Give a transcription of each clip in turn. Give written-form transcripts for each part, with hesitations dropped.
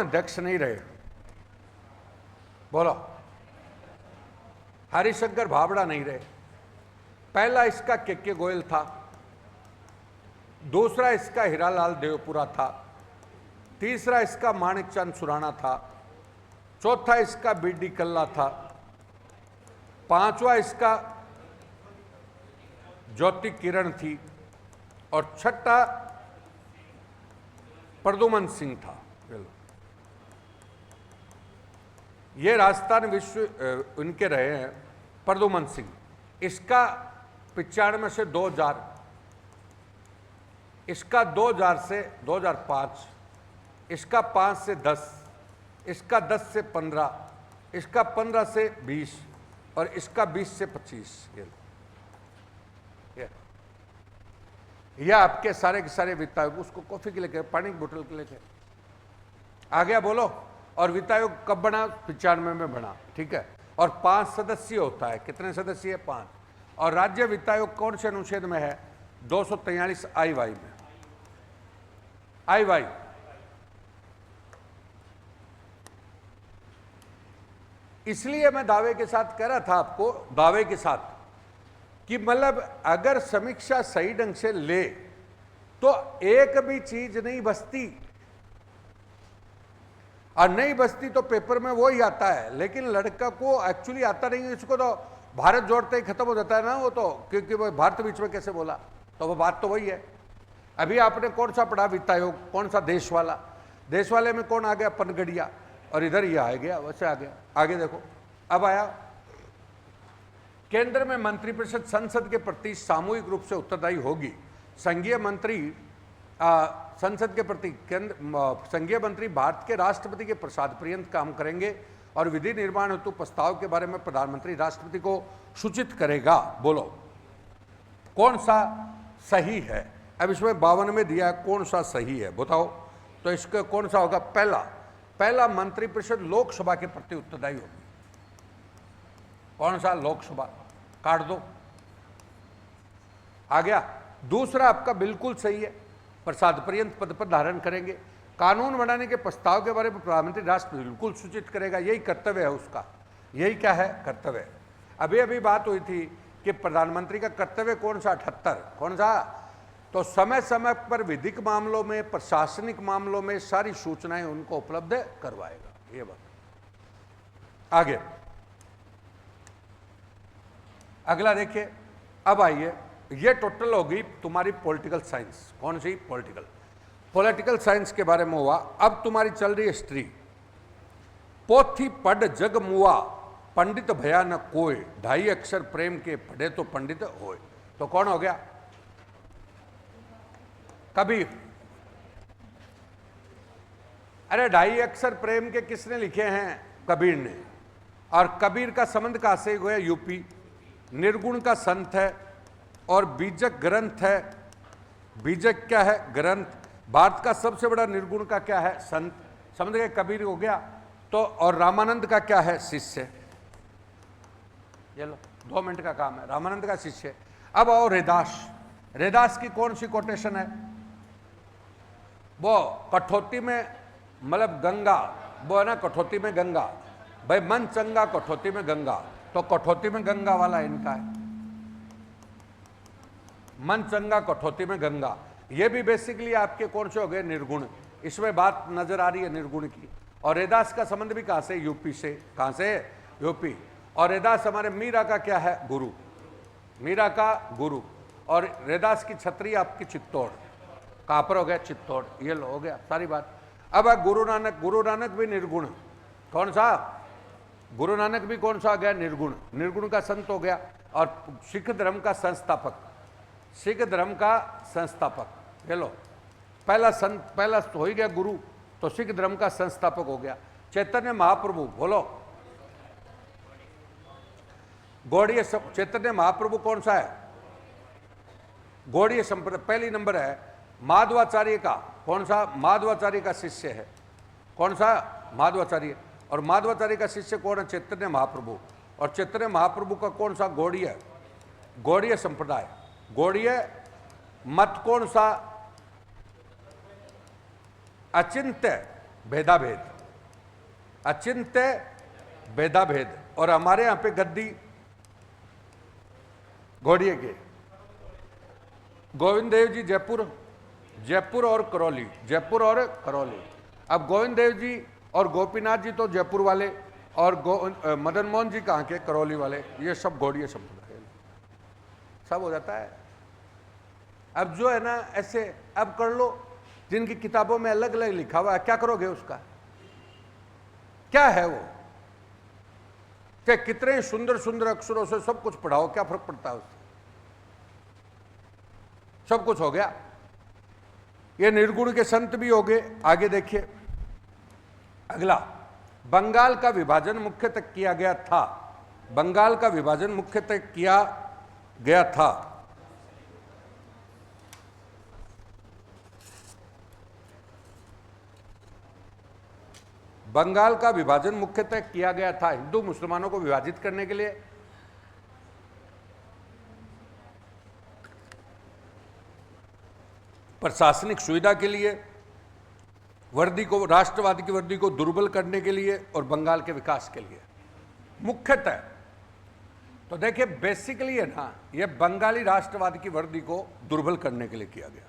अध्यक्ष नहीं रहे, बोलो। हरिशंकर भाबड़ा नहीं रहे। पहला इसका के गोयल था, दूसरा इसका हीरालाल देवपुरा था, तीसरा इसका माणिकचंद सुराणा था, चौथा इसका बीडी कल्ला था, पांचवा इसका ज्योति किरण थी और छठा प्रद्युमन सिंह था। ये राजस्थान विश्व उनके रहे हैं प्रद्युमन सिंह। इसका 95 से 2000, इसका 2000 से 2005, इसका 5 से 10, इसका 10 से 15, इसका 15 से 20 और इसका 20 से 25। यह आपके सारे के सारे वित्त आयोग, उसको कॉफी के लेके, पानी की बोतल के लेके आ गया, बोलो। और वित्त आयोग कब बना? 95 में बना, ठीक है। और 5 सदस्य होता है। कितने सदस्य है? 5। और राज्य वित्त आयोग कौन से अनुच्छेद में है? 243 आई वाई में। आई वाई इसलिए मैं दावे के साथ कह रहा था आपको, दावे के साथ, कि मतलब अगर समीक्षा सही ढंग से ले तो एक भी चीज नहीं बचती, और नहीं बचती तो पेपर में वो ही आता है। लेकिन लड़का को एक्चुअली आता नहीं है, इसको तो भारत जोड़ते ही खत्म हो जाता है ना वो तो, क्योंकि वो भारत बीच में कैसे बोला, तो वो बात तो वही है। अभी आपने कौन सा पढ़ा वित्त आयोग? कौन सा? देश वाला। देश वाले में कौन आ गया? पनगड़िया। और इधर ये आ गया, वैसे आ गया। आगे देखो, अब आया केंद्र में मंत्रिपरिषद संसद के प्रति सामूहिक रूप से उत्तरदायी होगी। संघीय मंत्री संसद के प्रति संघीय मंत्री भारत के राष्ट्रपति के प्रसाद पर्यंत काम करेंगे और विधि निर्माण हेतु प्रस्ताव के बारे में प्रधानमंत्री राष्ट्रपति को सूचित करेगा। बोलो कौन सा सही है? अब इसमें 52 में दिया है, कौन सा सही है बताओ? तो इसका कौन सा होगा? पहला मंत्रिपरिषद लोकसभा के प्रति उत्तरदायी होगी। कौन सा? लोकसभा। काट दो, आ गया। दूसरा आपका बिल्कुल सही है, प्रसाद पर्यंत पद पर धारण करेंगे। कानून बनाने के प्रस्ताव के बारे में प्रधानमंत्री राष्ट्रपति बिल्कुल सूचित करेगा। यही कर्तव्य है उसका। यही क्या है? कर्तव्य। अभी अभी बात हुई थी कि प्रधानमंत्री का कर्तव्य कौन सा? 78। कौन सा? तो समय समय पर विधिक मामलों में, प्रशासनिक मामलों में सारी सूचनाएं उनको उपलब्ध करवाएगा। ये बात। आगे अगला देखिए। अब आइए, ये टोटल होगी तुम्हारी पॉलिटिकल साइंस। कौन सी? पॉलिटिकल साइंस के बारे में हुआ। अब तुम्हारी चल रही हिस्ट्री। पोथी पढ़ जग मुआ, पंडित भया न कोय, 2.5 अक्षर प्रेम के पढ़े तो पंडित होए। तो कौन हो गया? कबीर। अरे 2.5 अक्षर प्रेम के किसने लिखे हैं? कबीर ने। और कबीर का संबंध कहां से हुआ? यूपी। निर्गुण का संत है और बीजक ग्रंथ है। बीजक क्या है? ग्रंथ। भारत का सबसे बड़ा निर्गुण का क्या है? संत। समझ गए? कबीर हो गया। तो और रामानंद का क्या है? शिष्य। ये लो, 2 मिनट का काम है। रामानंद का शिष्य। अब आओ रैदास। रैदास की कौन सी कोटेशन है? वो कठौती में, मतलब गंगा, वो है ना कठौती में गंगा। भाई मन चंगा कठौती में गंगा, तो कठौती में गंगा वाला इनका है। मन चंगा कठौती में गंगा। ये भी बेसिकली आपके कौन से हो गए? निर्गुण। इसमें बात नजर आ रही है निर्गुण की। और रैदास का संबंध भी कहां से? यूपी से। कहां से? यूपी। और रैदास हमारे मीरा का क्या है? गुरु। मीरा का गुरु। और रैदास की छत्री आपकी चित्तौड़। कहां पर हो गया? चित्तौड़। ये लो, हो गया सारी बात। अब है गुरु नानक। गुरु नानक भी निर्गुण। कौन सा? गुरु नानक भी कौन सा आ गया? निर्गुण। निर्गुण का संत हो गया। और सिख धर्म का संस्थापक। सिख धर्म का संस्थापक। ये लो, पहला संत, पहला हो ही गया गुरु, तो सिख धर्म का संस्थापक हो गया। चैतन्य महाप्रभु। बोलो गौड़ीय। चैतन्य महाप्रभु कौन सा है? गौड़ीय संप्रदाय। पहली नंबर है माधवाचार्य का। कौन सा? माधवाचार्य का शिष्य है। कौन सा? माधवाचार्य। और माधवाचार्य का शिष्य कौन है? चैतन्य महाप्रभु। और चैतन्य महाप्रभु का कौन सा? गौड़ीय। गौड़ीय संप्रदाय। गौड़ीय मत कौन सा? अचिंत्य भेदाभेद। अचिंत्य भेदा भेद। और हमारे यहां पे गद्दी घोड़िए के गोविंद देव जी जयपुर और करौली, जयपुर और करौली। अब गोविंद देव जी और गोपीनाथ जी तो जयपुर वाले, और मदन मोहन जी कहाँ के, करौली वाले। ये सब घोड़िए संप्रदाय सब हो जाता है। अब जो है ना ऐसे अब कर लो, जिनकी किताबों में अलग अलग लिखा हुआ है, क्या करोगे उसका, क्या है वो, क्या कितने सुंदर सुंदर अक्षरों से सब कुछ पढ़ाओ, क्या फर्क पड़ता है उससे, सब कुछ हो गया। ये निर्गुण के संत भी हो गए। आगे देखिए अगला, बंगाल का विभाजन मुख्यतः किया गया था, बंगाल का विभाजन मुख्यतः किया गया था। बंगाल का विभाजन मुख्यतः किया गया था हिंदू मुसलमानों को विभाजित करने के लिए, प्रशासनिक सुविधा के लिए, वर्दी को, राष्ट्रवाद की वर्दी को दुर्बल करने के लिए, और बंगाल के विकास के लिए मुख्यतः। तो देखिए बेसिकली है ना, यह बंगाली राष्ट्रवाद की वर्दी को दुर्बल करने के लिए किया गया।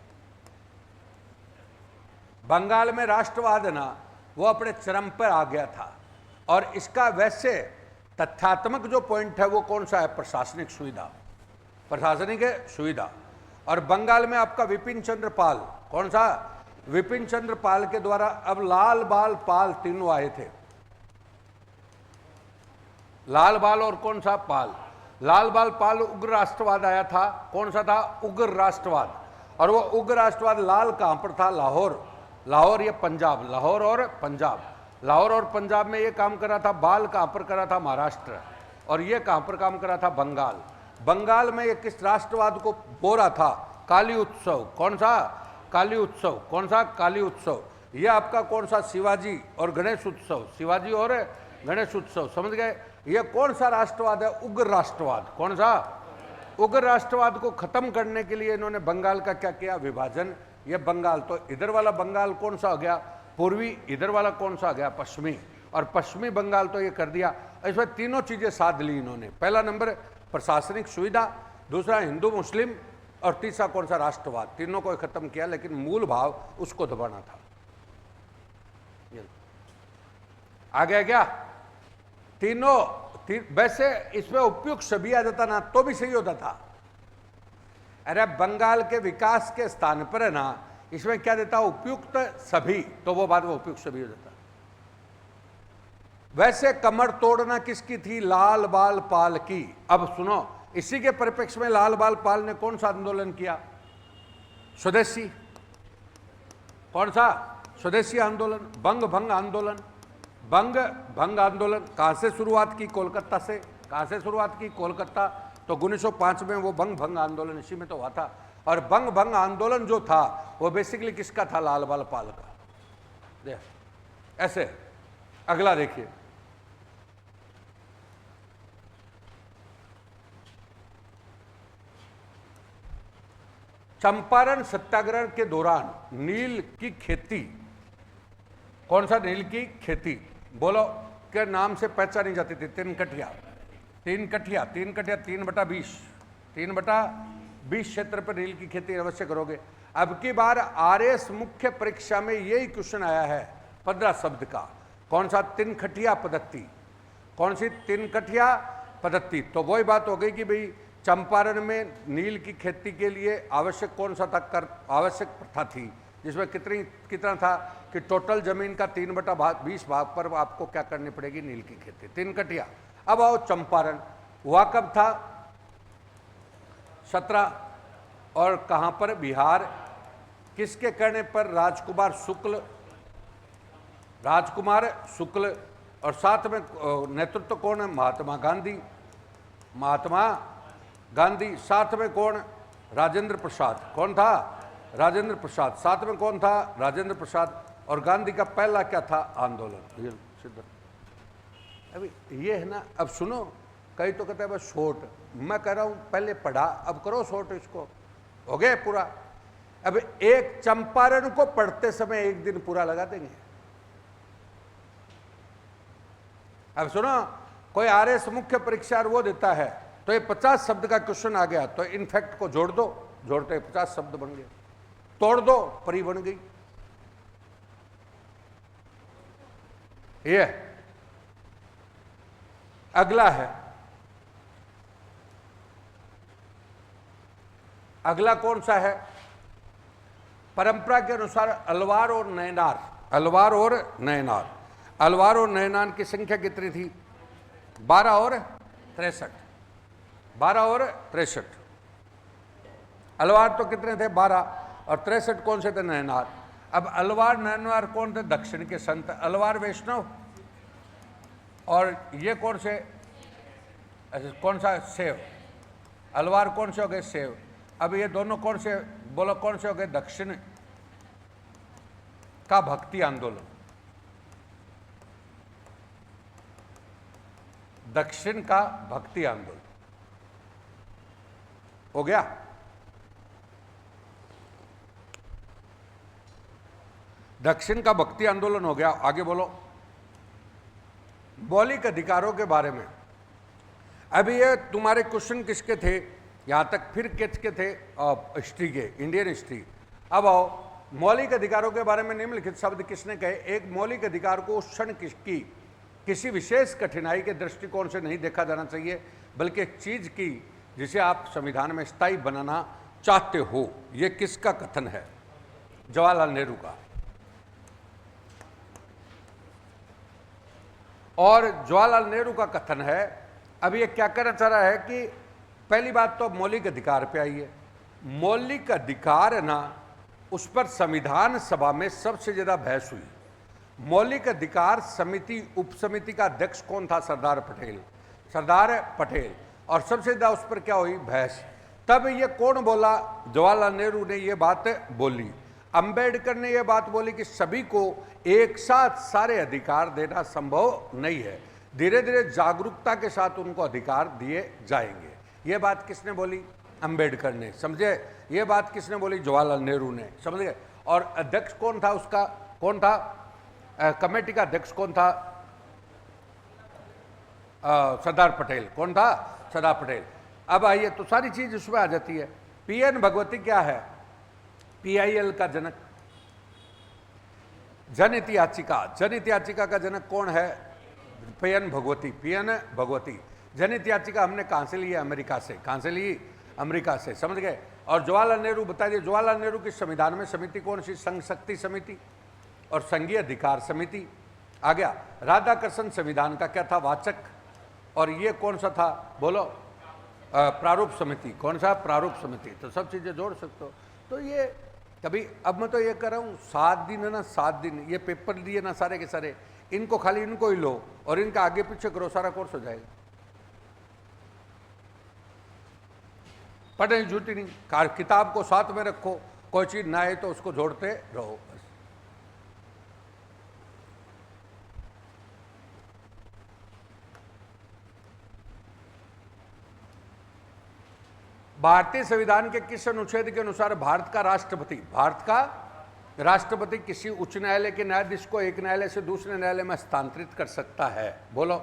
बंगाल में राष्ट्रवाद है ना वो अपने चरम पर आ गया था, और इसका वैसे तथ्यात्मक जो पॉइंट है वो कौन सा है, प्रशासनिक सुविधा, प्रशासनिक सुविधा। और बंगाल में आपका विपिन चंद्र पाल, कौन सा, विपिन चंद्र पाल के द्वारा, अब लाल बाल पाल तीनों आए थे, लाल बाल और कौन सा पाल, लाल बाल पाल उग्र राष्ट्रवाद आया था, कौन सा था, उग्र राष्ट्रवाद। और वो उग्र राष्ट्रवाद लाल कहां पर था, लाहौर, लाहौर ये पंजाब, लाहौर और पंजाब, लाहौर और पंजाब में ये काम करा था। बाल कहां पर करा था, महाराष्ट्र। और ये कहां पर काम करा था, बंगाल। बंगाल में ये किस राष्ट्रवाद को बो रहा था, काली उत्सव, कौन सा, काली उत्सव, कौन सा, काली उत्सव। ये आपका कौन सा, शिवाजी और गणेश उत्सव, शिवाजी और गणेश उत्सव, समझ गए। ये कौन सा राष्ट्रवाद है, उग्र राष्ट्रवाद, कौन सा, उग्र राष्ट्रवाद को खत्म करने के लिए इन्होंने बंगाल का क्या किया, विभाजन। ये बंगाल, तो इधर वाला बंगाल कौन सा हो गया, पूर्वी, इधर वाला कौन सा हो गया, पश्चिमी। और पश्चिमी बंगाल तो ये कर दिया। इसमें तीनों चीजें साध ली इन्होंने, पहला नंबर प्रशासनिक सुविधा, दूसरा हिंदू मुस्लिम, और तीसरा कौन सा, राष्ट्रवाद। तीनों को खत्म किया, लेकिन मूल भाव उसको दबाना था। आ गया क्या, तीनों वैसे इसमें उपयुक्त सभी आ जाता ना तो भी सही होता था। अरे बंगाल के विकास के स्थान पर है ना, इसमें क्या देता, उपयुक्त सभी, तो वो बाद में उपयुक्त सभी हो जाता। वैसे कमर तोड़ना किसकी थी, लाल बाल पाल की। अब सुनो, इसी के परिप्रेक्ष्य में लाल बाल पाल ने कौन सा आंदोलन किया, स्वदेशी, कौन सा, स्वदेशी आंदोलन, बंग भंग आंदोलन। बंग भंग आंदोलन कहां से शुरुआत की, कोलकाता से। कहां से शुरुआत की, कोलकाता। तो 1905 में वो बंग भंग आंदोलन इसी में तो हुआ था। और बंग भंग आंदोलन जो था वो बेसिकली किसका था, लाल बाल पाल का। ऐसे अगला देखिए, चंपारण सत्याग्रह के दौरान नील की खेती, कौन सा, नील की खेती, बोलो के नाम से पहचानी जाती थी, तीन कठिया, तीन कठिया, तीन कठिया, 3/20, 3/20 क्षेत्र पर नील की खेती अवश्य करोगे। अब की बार आरएस मुख्य परीक्षा में यही क्वेश्चन आया है 15 शब्द का, कौन सा, तीन कठिया पद्धति, कौन सी, तीन कठिया पद्धति। तो वही बात हो गई कि भाई चंपारण में नील की खेती के लिए आवश्यक कौन सा था, कर आवश्यक प्रथा थी, जिसमें कितना था कि टोटल जमीन का 3/20 भाग पर आपको क्या करनी पड़ेगी, नील की खेती, तीन कठिया। अब आओ चंपारण, हुआ कब था, 17, और कहां पर, बिहार। किसके कहने पर, राजकुमार शुक्ल, और साथ में नेतृत्व कौन है, महात्मा गांधी, साथ में कौन, राजेंद्र प्रसाद, कौन था, राजेंद्र प्रसाद, साथ में कौन था, राजेंद्र प्रसाद। और गांधी का पहला क्या था, आंदोलन, सिद्ध। अभी ये है ना, अब सुनो, कई तो कहते हैं बस शॉर्ट, मैं कह रहा हूं पहले पढ़ा, अब करो शॉर्ट, इसको हो गया पूरा। अब एक चंपारण को पढ़ते समय एक दिन पूरा लगा देंगे, अब सुनो, कोई आरएस मुख्य परीक्षा वो देता है तो ये 50 शब्द का क्वेश्चन आ गया तो इनफैक्ट को जोड़ दो, जोड़ते 50 शब्द बन गए, तोड़ दो परी बन गई। ये अगला है, अगला कौन सा है? परंपरा के अनुसार अलवार और नैनार, अलवार और नैनार, अलवार और नैनार की संख्या कितनी थी? 12 और 63, 12 और 63। अलवार तो कितने थे? 12, और 63 कौन से थे? नैनार। अब अलवार नैनार कौन थे? दक्षिण के संत। अलवार वैष्णव, और ये कौन से, कौन सा? सेव। अलवार कौन से हो गए? सेव। अब ये दोनों कौन से, बोलो कौन से हो गए? दक्षिण का भक्ति आंदोलन, दक्षिण का भक्ति आंदोलन हो गया। दक्षिण का भक्ति आंदोलन हो गया। आगे बोलो, मौलिक अधिकारों के बारे में। अभी ये तुम्हारे क्वेश्चन किसके थे? यहां तक फिर किसके थे? हिस्ट्री के, इंडियन हिस्ट्री। अब आओ, मौलिक अधिकारों के बारे में निम्नलिखित शब्द किसने कहे? एक मौलिक अधिकार को उस क्षण की किसी विशेष कठिनाई के दृष्टिकोण से नहीं देखा जाना चाहिए, बल्कि एक चीज की जिसे आप संविधान में स्थायी बनाना चाहते हो। यह किसका कथन है? जवाहरलाल नेहरू का। और जवाहरलाल नेहरू का कथन है। अब ये क्या कहना चाह रहा है कि पहली बात तो मौलिक अधिकार पे आई है। मौलिक अधिकार ना, उस पर संविधान सभा में सबसे ज्यादा बहस हुई। मौलिक अधिकार समिति, उप समिति का अध्यक्ष कौन था? सरदार पटेल, सरदार पटेल। और सबसे ज्यादा उस पर क्या हुई? बहस। तब ये कौन बोला? जवाहरलाल नेहरू ने ये बात बोली। अंबेडकर ने यह बात बोली कि सभी को एक साथ सारे अधिकार देना संभव नहीं है, धीरे धीरे जागरूकता के साथ उनको अधिकार दिए जाएंगे। ये बात किसने बोली? अंबेडकर ने। समझे? ये बात किसने बोली? जवाहरलाल नेहरू ने। समझ गए? और अध्यक्ष कौन था उसका? कौन था? कमेटी का अध्यक्ष कौन था? सरदार पटेल। कौन था? सरदार पटेल। अब आइए, तो सारी चीज उसमें आ जाती है। पीएन भगवती क्या है? पीआईएल का जनक। जनहित याचिका, जनहित याचिका का जनक कौन है? PN Bhagwati, PN Bhagwati. जनहित याचिका हमने कहां से ली है? अमेरिका से। कहां से ली? अमेरिका से। समझ गए? और जवाहरलाल नेहरू, बताइए जवाहरलाल नेहरू की संविधान में समिति कौन सी? संघ शक्ति समिति और संघीय अधिकार समिति। आ गया। राधाकृष्ण संविधान का क्या था? वाचक। और ये कौन सा था? बोलो, प्रारूप समिति। कौन सा? प्रारूप समिति। तो सब चीजें जोड़ सकते हो। तो ये कभी, अब मैं तो ये कर रहा हूँ 7 दिन है ना, 7 दिन ये पेपर दिए ना सारे के सारे, इनको खाली इनको ही लो और इनका आगे पीछे करो, सारा कोर्स हो जाएगा। पढ़ने झूठी नहीं, किताब को साथ में रखो, कोई चीज ना आए तो उसको जोड़ते रहो बस। भारतीय संविधान के किस अनुच्छेद के अनुसार भारत का राष्ट्रपति किसी उच्च न्यायालय के न्यायाधीश को एक न्यायालय से दूसरे न्यायालय में हस्तांतरित कर सकता है? बोलो,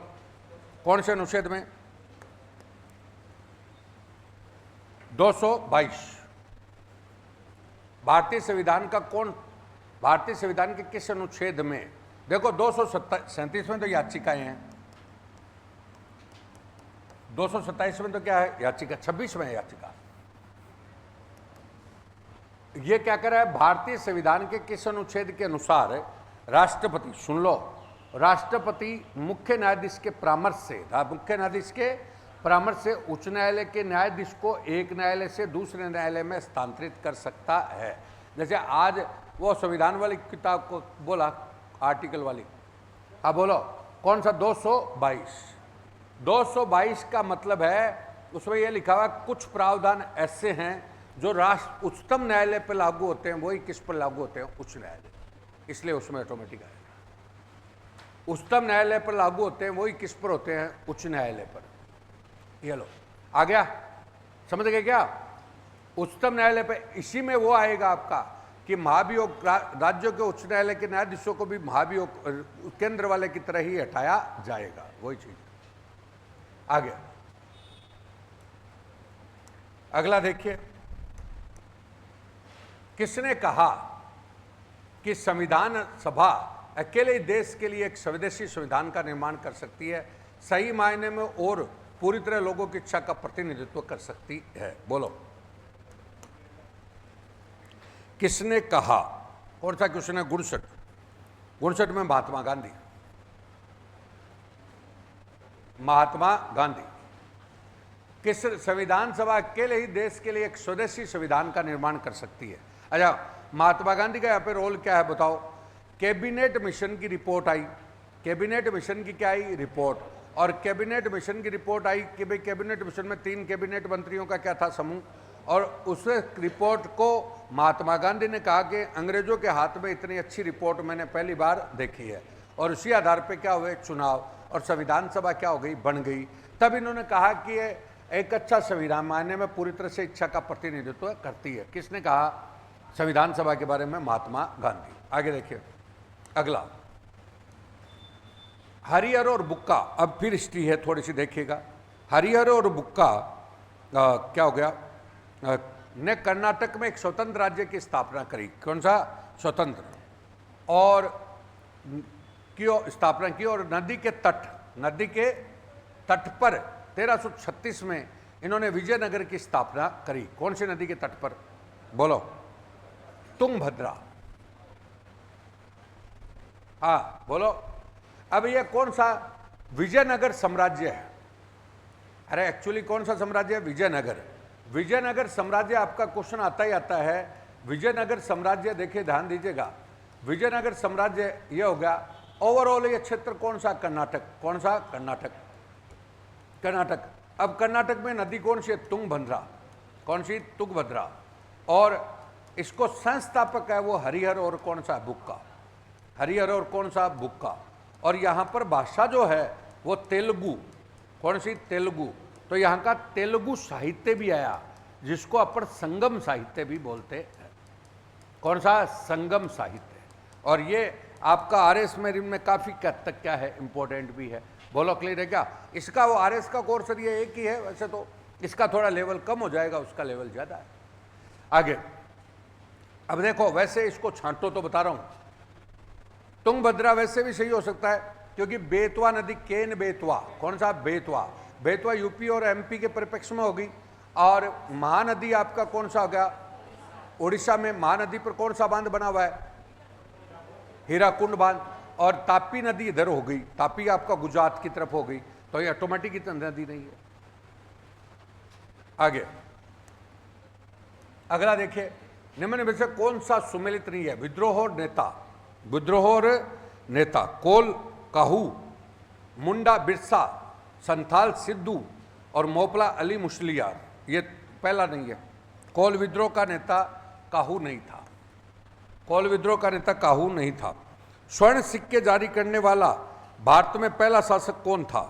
कौन से अनुच्छेद में? 222। भारतीय संविधान का कौन, भारतीय संविधान के किस अनुच्छेद में? देखो 237 में तो याचिकाएं हैं, 227 में तो क्या है? याचिका। 26 में है याचिका। ये क्या कर रहा है? भारतीय संविधान के किस अनुच्छेद के अनुसार राष्ट्रपति, सुन लो, राष्ट्रपति मुख्य न्यायाधीश के परामर्श से, मुख्य न्यायाधीश के परामर्श से उच्च न्यायालय के न्यायाधीश को एक न्यायालय से दूसरे न्यायालय में हस्तांतरित कर सकता है। जैसे आज वो संविधान वाली किताब को बोला, आर्टिकल वाली, अब बोलो कौन सा? 222। 222 का मतलब है, उसमें यह लिखा हुआ कुछ प्रावधान ऐसे हैं जो राष्ट्र उच्चतम न्यायालय पर लागू होते हैं, वही किस पर लागू होते हैं? उच्च न्यायालय। इसलिए उसमें ऑटोमेटिक आएगा। उच्चतम न्यायालय पर लागू होते हैं, वही किस पर होते हैं? उच्च न्यायालय पर। ये लो, आ गया? समझ गए क्या? उच्चतम न्यायालय पे, इसी में वो आएगा आपका कि महाभियोग राज्यों के उच्च न्यायालय के न्यायाधीशों को भी महाभियोग केंद्र वाले की तरह ही हटाया जाएगा, वही चीज। आगे अगला देखिए, किसने कहा कि संविधान सभा अकेले देश के लिए एक स्वदेशी संविधान का निर्माण कर सकती है, सही मायने में और पूरी तरह लोगों की इच्छा का प्रतिनिधित्व कर सकती है? बोलो, किसने कहा? कौन सा क्वेश्चन है? 59 में महात्मा गांधी। महात्मा गांधी किस संविधान सभा अकेले ही देश के लिए एक स्वदेशी संविधान का निर्माण कर सकती है? अच्छा, महात्मा गांधी का यहाँ पे रोल क्या है बताओ? कैबिनेट मिशन की रिपोर्ट आई, कैबिनेट मिशन की क्या आई? रिपोर्ट। और कैबिनेट मिशन की रिपोर्ट आई कि भाई कैबिनेट मिशन में 3 कैबिनेट मंत्रियों का क्या था? समूह। और उस रिपोर्ट को महात्मा गांधी ने कहा कि अंग्रेजों के हाथ में इतनी अच्छी रिपोर्ट मैंने पहली बार देखी है, और उसी आधार पे क्या हुए? चुनाव, और संविधान सभा क्या हो गई? बन गई। तब इन्होंने कहा कि ये एक अच्छा संविधान मानने में पूरी तरह से इच्छा का प्रतिनिधित्व करती है। किसने कहा संविधान सभा के बारे में? महात्मा गांधी। आगे देखिए अगला, हरिहर और बुक्का। अब फिर हिस्ट्री है, थोड़ी सी देखिएगा। हरिहर और बुक्का क्या हो गया? ने कर्नाटक में एक स्वतंत्र राज्य की स्थापना करी। कौन सा? स्वतंत्र। और क्यों स्थापना की? और नदी के तट पर 1336 में इन्होंने विजयनगर की स्थापना करी। कौन सी नदी के तट पर? बोलो, तुंगभद्रा। हाँ बोलो। अब ये कौन सा? विजयनगर साम्राज्य है। अरे एक्चुअली कौन सा साम्राज्य है? विजयनगर। विजयनगर साम्राज्य आपका क्वेश्चन आता ही आता है। विजयनगर साम्राज्य देखिए, ध्यान दीजिएगा, विजयनगर साम्राज्य ये हो गया। ओवरऑल ये क्षेत्र कौन सा? कर्नाटक। कौन सा? कर्नाटक। कर्नाटक। अब कर्नाटक में नदी कौन सी है? तुंगभद्रा। कौन सी? तुंगभद्रा। और इसको संस्थापक है वो हरिहर और कौन सा? बुक्का। हरिहर और कौन सा? बुक्का। और यहाँ पर भाषा जो है वो तेलुगु। कौन सी? तेलुगु। तो यहाँ का तेलुगु साहित्य भी आया, जिसको अपन संगम साहित्य भी बोलते हैं। कौन सा? संगम साहित्य। और ये आपका आरएस में काफी हद तक क्या है? इंपॉर्टेंट भी है। बोलो, क्लियर है क्या? इसका वो आरएस का कोर्स ये एक ही है, वैसे तो इसका थोड़ा लेवल कम हो जाएगा, उसका लेवल ज्यादा है। आगे अब देखो, वैसे इसको छांटो तो बता रहा हूं, तुंगभद्रा वैसे भी सही हो सकता है, क्योंकि बेतवा नदी, केन बेतवा। कौन सा? बेतवा। बेतवा यूपी और एमपी के परिप्रेक्ष्य में होगी। और महानदी आपका कौन सा हो गया? उड़ीसा में महानदी पर कौन सा बांध बना हुआ है? हीराकुंड बांध। और तापी नदी इधर हो गई, तापी आपका गुजरात की तरफ हो गई, तो ये ऑटोमेटिक नदी नहीं है। आगे अगला देखिए, निम्न में से कौन सा सुमेलित नहीं है? विद्रोह नेता। विद्रोह नेता कोल काहू, मुंडा बिरसा, संथाल सिद्धू और मोपला अली मुस्लियार। ये पहला नहीं है। कोल विद्रोह का नेता काहू नहीं था। कोल विद्रोह का नेता काहू नहीं था। स्वर्ण सिक्के जारी करने वाला भारत में पहला शासक कौन था?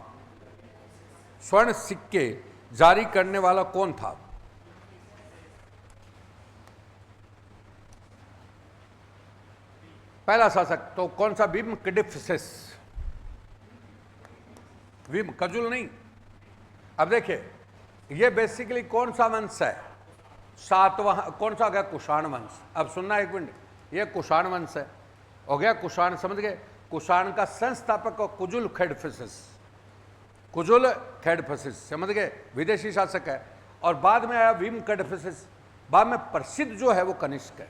स्वर्ण सिक्के जारी करने वाला कौन था? पहला शासक तो कौन सा? भीम किडिफिसिस। भीम कजुल नहीं। अब देखिए, ये बेसिकली कौन सा वंश है? सातवां। कौन सा गया? कुषाण वंश। अब सुनना एक मिनट, ये कुषाण वंश है, हो गया कुषाण, समझ गए? कुषाण का संस्थापक कुजुल खेडफिसिस। कुजुल खेडफिसिस, समझ गए? विदेशी शासक है। और बाद में आया भीम किडिफिसिस। बाद में प्रसिद्ध जो है वो कनिष्क है।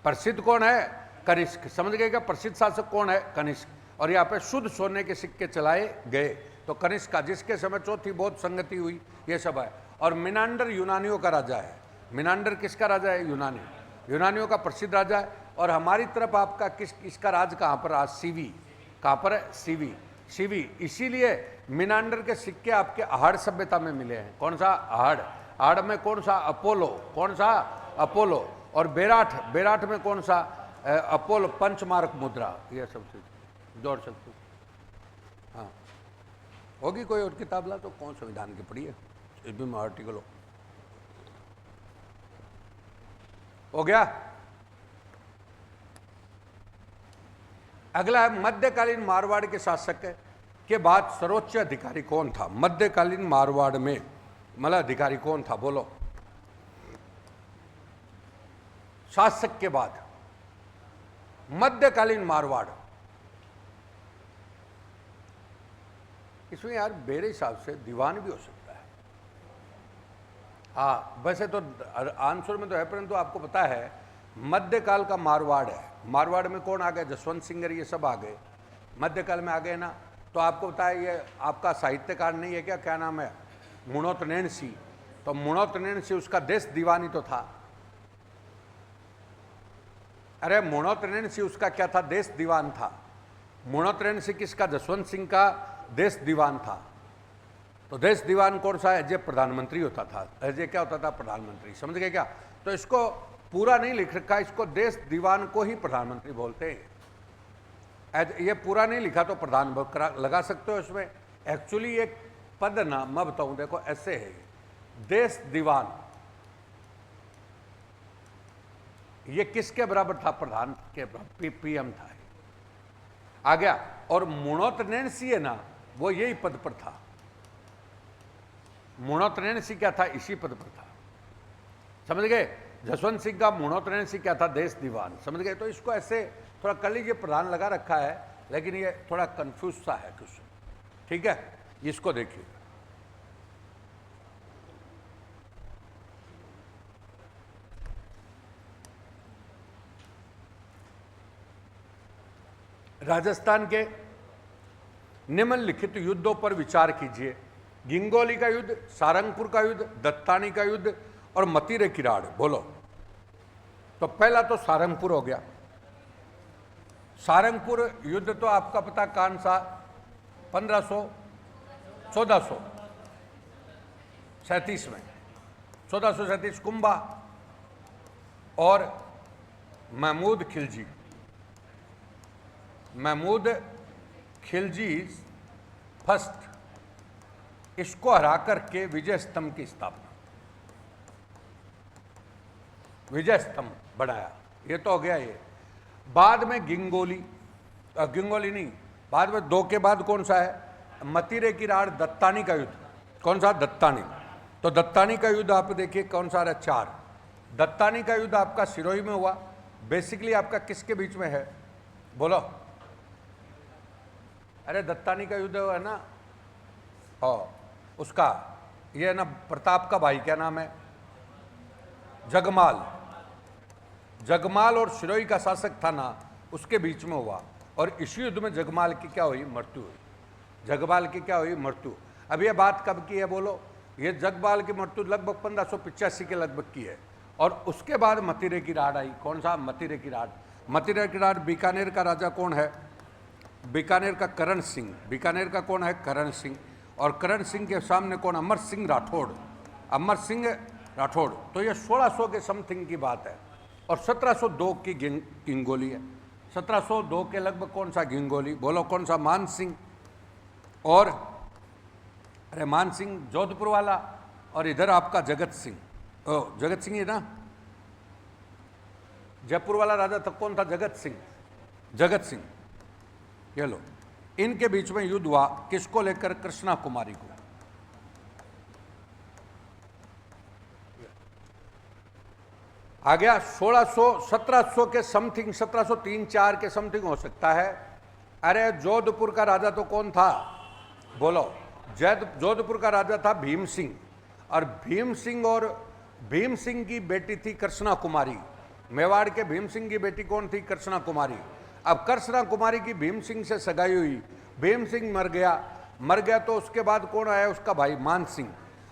प्रसिद्ध कौन है? कनिष्क। समझ गए क्या? प्रसिद्ध शासक कौन है? कनिष्क। और यहाँ पे शुद्ध सोने के सिक्के चलाए गए, तो कनिष्क का, जिसके समय चौथी बहुत संगति हुई, ये सब है। और मिनांडर यूनानियों का राजा है। मिनांडर किसका राजा है? यूनानी। यूनानियों का प्रसिद्ध राजा है। और हमारी तरफ आपका किसका राज कहाँ पर? आज सीवी। कहाँ पर है? सीवी। सीवी। इसीलिए मिनांडर के सिक्के आपके आहड़ सभ्यता में मिले हैं। कौन सा? आहड़। आहड़ में कौन सा? अपोलो। कौन सा? अपोलो। और बेराठ, बेराठ में कौन सा? अपोलो पंचमार्क मुद्रा। ये सब चीज जोड़ सकते। हाँ, होगी कोई और किताब ला तो कौन संविधान की पढ़ी है? इस भी आर्टिकल हो गया। अगला है मध्यकालीन मारवाड़ के शासक के बाद सर्वोच्च अधिकारी कौन था? मध्यकालीन मारवाड़ में मतलब अधिकारी कौन था? बोलो। शासक के बाद मध्यकालीन मारवाड़, इसमें यार मेरे हिसाब से दीवान भी हो सकता है। हाँ, वैसे तो आंसर में तो है, परंतु आपको पता है मध्यकाल का मारवाड़ है। मारवाड़ में कौन आ गए? जसवंत सिंह ये सब आ गए, मध्यकाल में आ गए ना। तो आपको पता है ये आपका साहित्यकार नहीं है क्या? क्या नाम है? मुणोत्तनेन सिंह। तो मुणोत्तनेन सिंह उसका देश दीवानी तो था। अरे मुणोत्तनेन सिंह उसका क्या था? देश दीवान था। मुणोत्तनेन सिंह किसका? जसवंत सिंह का देश दीवान था। तो देश दीवान कौन सा है? जो प्रधानमंत्री होता था। अजय क्या होता था? प्रधानमंत्री। समझ गए क्या? तो इसको पूरा नहीं लिख रखा, इसको देश दीवान को ही प्रधानमंत्री बोलते हैं। ये पूरा नहीं लिखा तो प्रधान लगा सकते हो इसमें। एक्चुअली एक पद ना मैं बताऊं, देखो ऐसे है, देश दीवान ये किसके बराबर था? प्रधान के बराबर, पीएम था। आ गया। और मुणोत्तनेन सिंह है ना, वो यही पद पर था। मुणोत्तनेन सिंह क्या था? इसी पद पर था। समझ गए? जसवंत सिंह का मुणोत्तनेन सिंह क्या था? देश दीवान। समझ गए? तो इसको ऐसे थोड़ा कर लीजिए, प्रधान लगा रखा है लेकिन ये थोड़ा कंफ्यूज सा है कुछ। ठीक है, इसको देखिए। राजस्थान के निम्नलिखित युद्धों पर विचार कीजिए। गिंगोली का युद्ध, सारंगपुर का युद्ध, दत्तानी का युद्ध और मतीरे की राड़। बोलो। तो पहला तो सारंगपुर हो गया। सारंगपुर युद्ध तो आपका पता कौन सा? 1437 में, 1437 कुंभा और महमूद खिलजी फर्स्ट, इसको हरा करके विजय स्तंभ की स्थापना, विजय स्तंभ बनाया। ये तो हो गया ये। बाद में गिंगोली नहीं, बाद में 2 के बाद कौन सा है? मतीरे की राड़, दत्तानी का युद्ध। कौन सा? दत्तानी। तो दत्तानी का युद्ध आप देखिए कौन सा है? 4। दत्तानी का युद्ध आपका सिरोही में हुआ। बेसिकली आपका किसके बीच में है? बोलो। अरे दत्तानी का युद्ध है ना, उसका ये है ना, प्रताप का भाई क्या नाम है? जगमाल और सिरोही का शासक था ना, उसके बीच में हुआ। और इस युद्ध में जगमाल की क्या हुई? मृत्यु हुई। जगमाल की क्या हुई? मृत्यु। अब ये बात कब की है? बोलो। ये जगमाल की मृत्यु लगभग 1585 के लगभग की है। और उसके बाद मतीरे की राड़ आई। कौन सा? मतीरे की राड़। मतीरे की राड़, बीकानेर का राजा कौन है? बीकानेर का करण सिंह। बीकानेर का कौन है? करण सिंह। और करण सिंह के सामने कौन? अमर सिंह राठौड़। अमर सिंह राठौड़। तो ये 1600 के समथिंग की बात है। और 1702 की गिंगोली है। 1702 के लगभग कौन सा? गिंगोली। बोलो कौन सा? मान सिंह। और अरे मान सिंह जोधपुर वाला, और इधर आपका जगत सिंह है ना, जयपुर वाला राजा था। कौन था? जगत सिंह। ये लो, इनके बीच में युद्ध हुआ। किसको लेकर? कृष्णा कुमारी को। आ गया 1700 के समथिंग, 1703-4 के समथिंग हो सकता है। अरे जोधपुर का राजा तो कौन था? बोलो। जोधपुर का राजा था भीम सिंह। और भीम सिंह की बेटी थी कृष्णा कुमारी। मेवाड़ के भीम सिंह की बेटी कौन थी? कृष्णा कुमारी। अब कृष्णा कुमारी की भीम सिंह से सगाई हुई। भीम सिंह मर गया तो उसके बाद कौन आया? उसका भाई मान सिंह।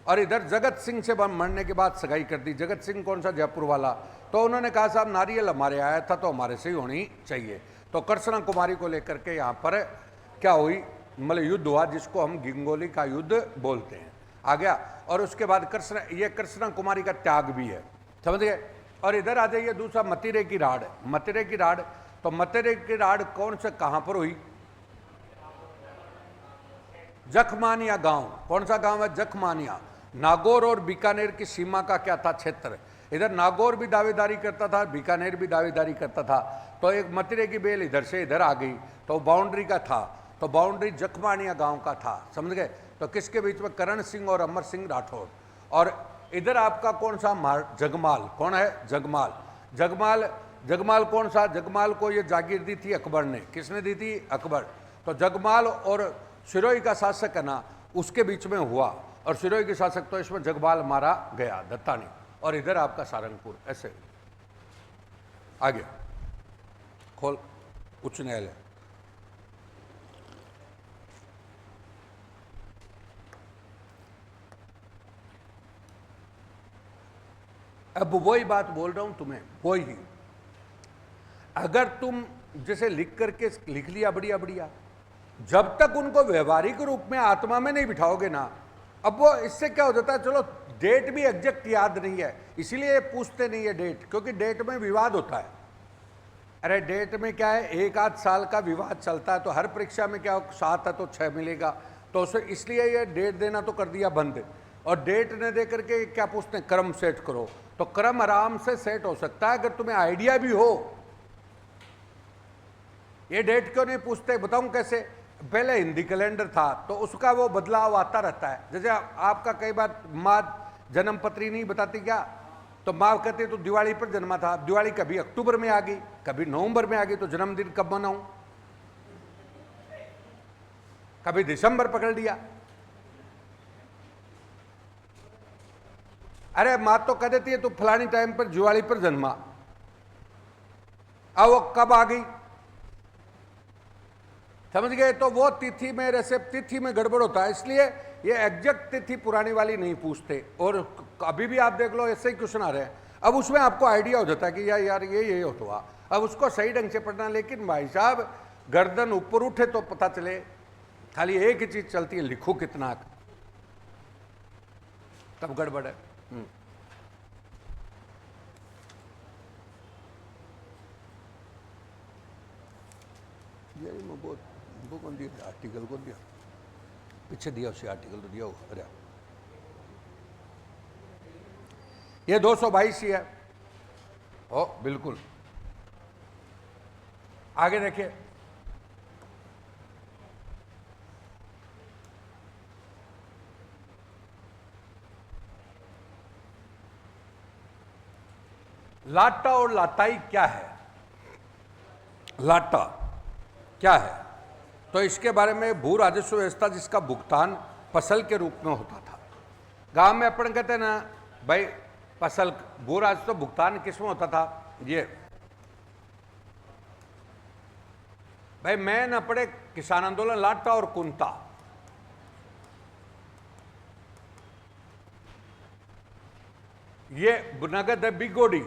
और इधर जगत सिंह से मरने के बाद सगाई कर दी। जगत सिंह कौन सा? जयपुर वाला। तो उन्होंने कहा साहब नारियल हमारे आया था तो हमारे से ही होनी चाहिए। तो कृष्णा कुमारी को लेकर के यहाँ पर क्या हुई? मतलब युद्ध हुआ, जिसको हम गिंगोली का युद्ध बोलते हैं। आ गया। और उसके बाद कृष्णा कुमारी का त्याग भी है। समझ गए? और इधर आ जाइए दूसरा, मतीरे की राड़। मतीरे की राड़, तो मतीरे की राड़ कौन से कहां पर हुई? जखमानिया गांव। कौन सा गांव है? जखमानिया। नागौर और बीकानेर की सीमा का क्या था? क्षेत्र। इधर नागौर भी दावेदारी करता था, बीकानेर भी दावेदारी करता था। तो एक मतीरे की बेल इधर से इधर आ गई। तो बाउंड्री का था, तो बाउंड्री जखमानिया गांव का था, समझ गए। तो किसके बीच में? करण सिंह और अमर सिंह राठौर। और इधर आपका कौन सा? जगमाल। कौन है? जगमाल। जगमाल, जगमाल कौन सा? जगमाल को ये जागीर दी थी अकबर ने। किसने दी थी? अकबर। तो जगमाल और सिरोही का शासक है ना, उसके बीच में हुआ, और सिरोही के शासक तो इसमें जगमाल मारा गया, दत्तानी। और इधर आपका सारंगपुर। ऐसे आगे खोल। उच्च न्यायालय। अब वही बात बोल रहा हूं तुम्हें, वही। अगर तुम जैसे लिख करके लिख लिया बढ़िया बढ़िया, जब तक उनको व्यवहारिक रूप में आत्मा में नहीं बिठाओगे ना, अब वो इससे क्या हो जाता है, चलो डेट भी एग्जैक्ट याद नहीं है, इसीलिए पूछते नहीं है डेट, क्योंकि डेट में विवाद होता है। अरे डेट में क्या है, एक आध साल का विवाद चलता है, तो हर परीक्षा में क्या 7 है तो 6 मिलेगा, तो उसे इसलिए ये डेट देना तो कर दिया बंद। और डेट न दे करके क्या पूछते हैं? क्रम सेट करो। तो क्रम आराम से सेट हो सकता है अगर तुम्हें आइडिया भी हो। ये डेट क्यों नहीं पूछते? बताऊं कैसे? पहले हिंदी कैलेंडर था तो उसका वो बदलाव आता रहता है। जैसे आपका कई बार माँ जन्म पत्री नहीं बताती क्या, तो माँ कहती तो दिवाली पर जन्मा था। दिवाली कभी अक्टूबर में आ गई, कभी नवंबर में आ गई, तो जन्मदिन कब मनाऊं? कभी दिसंबर पकड़ लिया। अरे माँ तो कह देती है तो फलानी टाइम पर दिवाली पर जन्मा, अब वो कब आ गई? समझ गए? तो वो तिथि में रेसिप तिथि में गड़बड़ होता है, इसलिए ये एग्जैक्ट तिथि पुरानी वाली नहीं पूछते। और अभी भी आप देख लो ऐसे ही क्वेश्चन आ रहे हैं, अब उसमें आपको आइडिया हो जाता है कि यार ये होता हुआ, अब उसको सही ढंग से पढ़ना। लेकिन भाई साहब गर्दन ऊपर उठे तो पता चले, खाली एक ही चीज चलती है, लिखो कितना, तब गड़बड़ है। वो कौन दिया आर्टिकल? कौन दिया? पीछे दिया उसे आर्टिकल तो दिया होगा। अरे ये 222 ही है। ओ बिल्कुल आगे देखिए। लाटा और लाटाई क्या है? लाटा क्या है? तो इसके बारे में भू राजस्व व्यवस्था जिसका भुगतान फसल के रूप में होता था। गांव में अपन कहते हैं ना भाई फसल, भू राजस्व भुगतान किस में होता था? ये भाई मैं न पढ़े किसान आंदोलन, लाटा और कुंता, ये नगद है बिगोड़ी,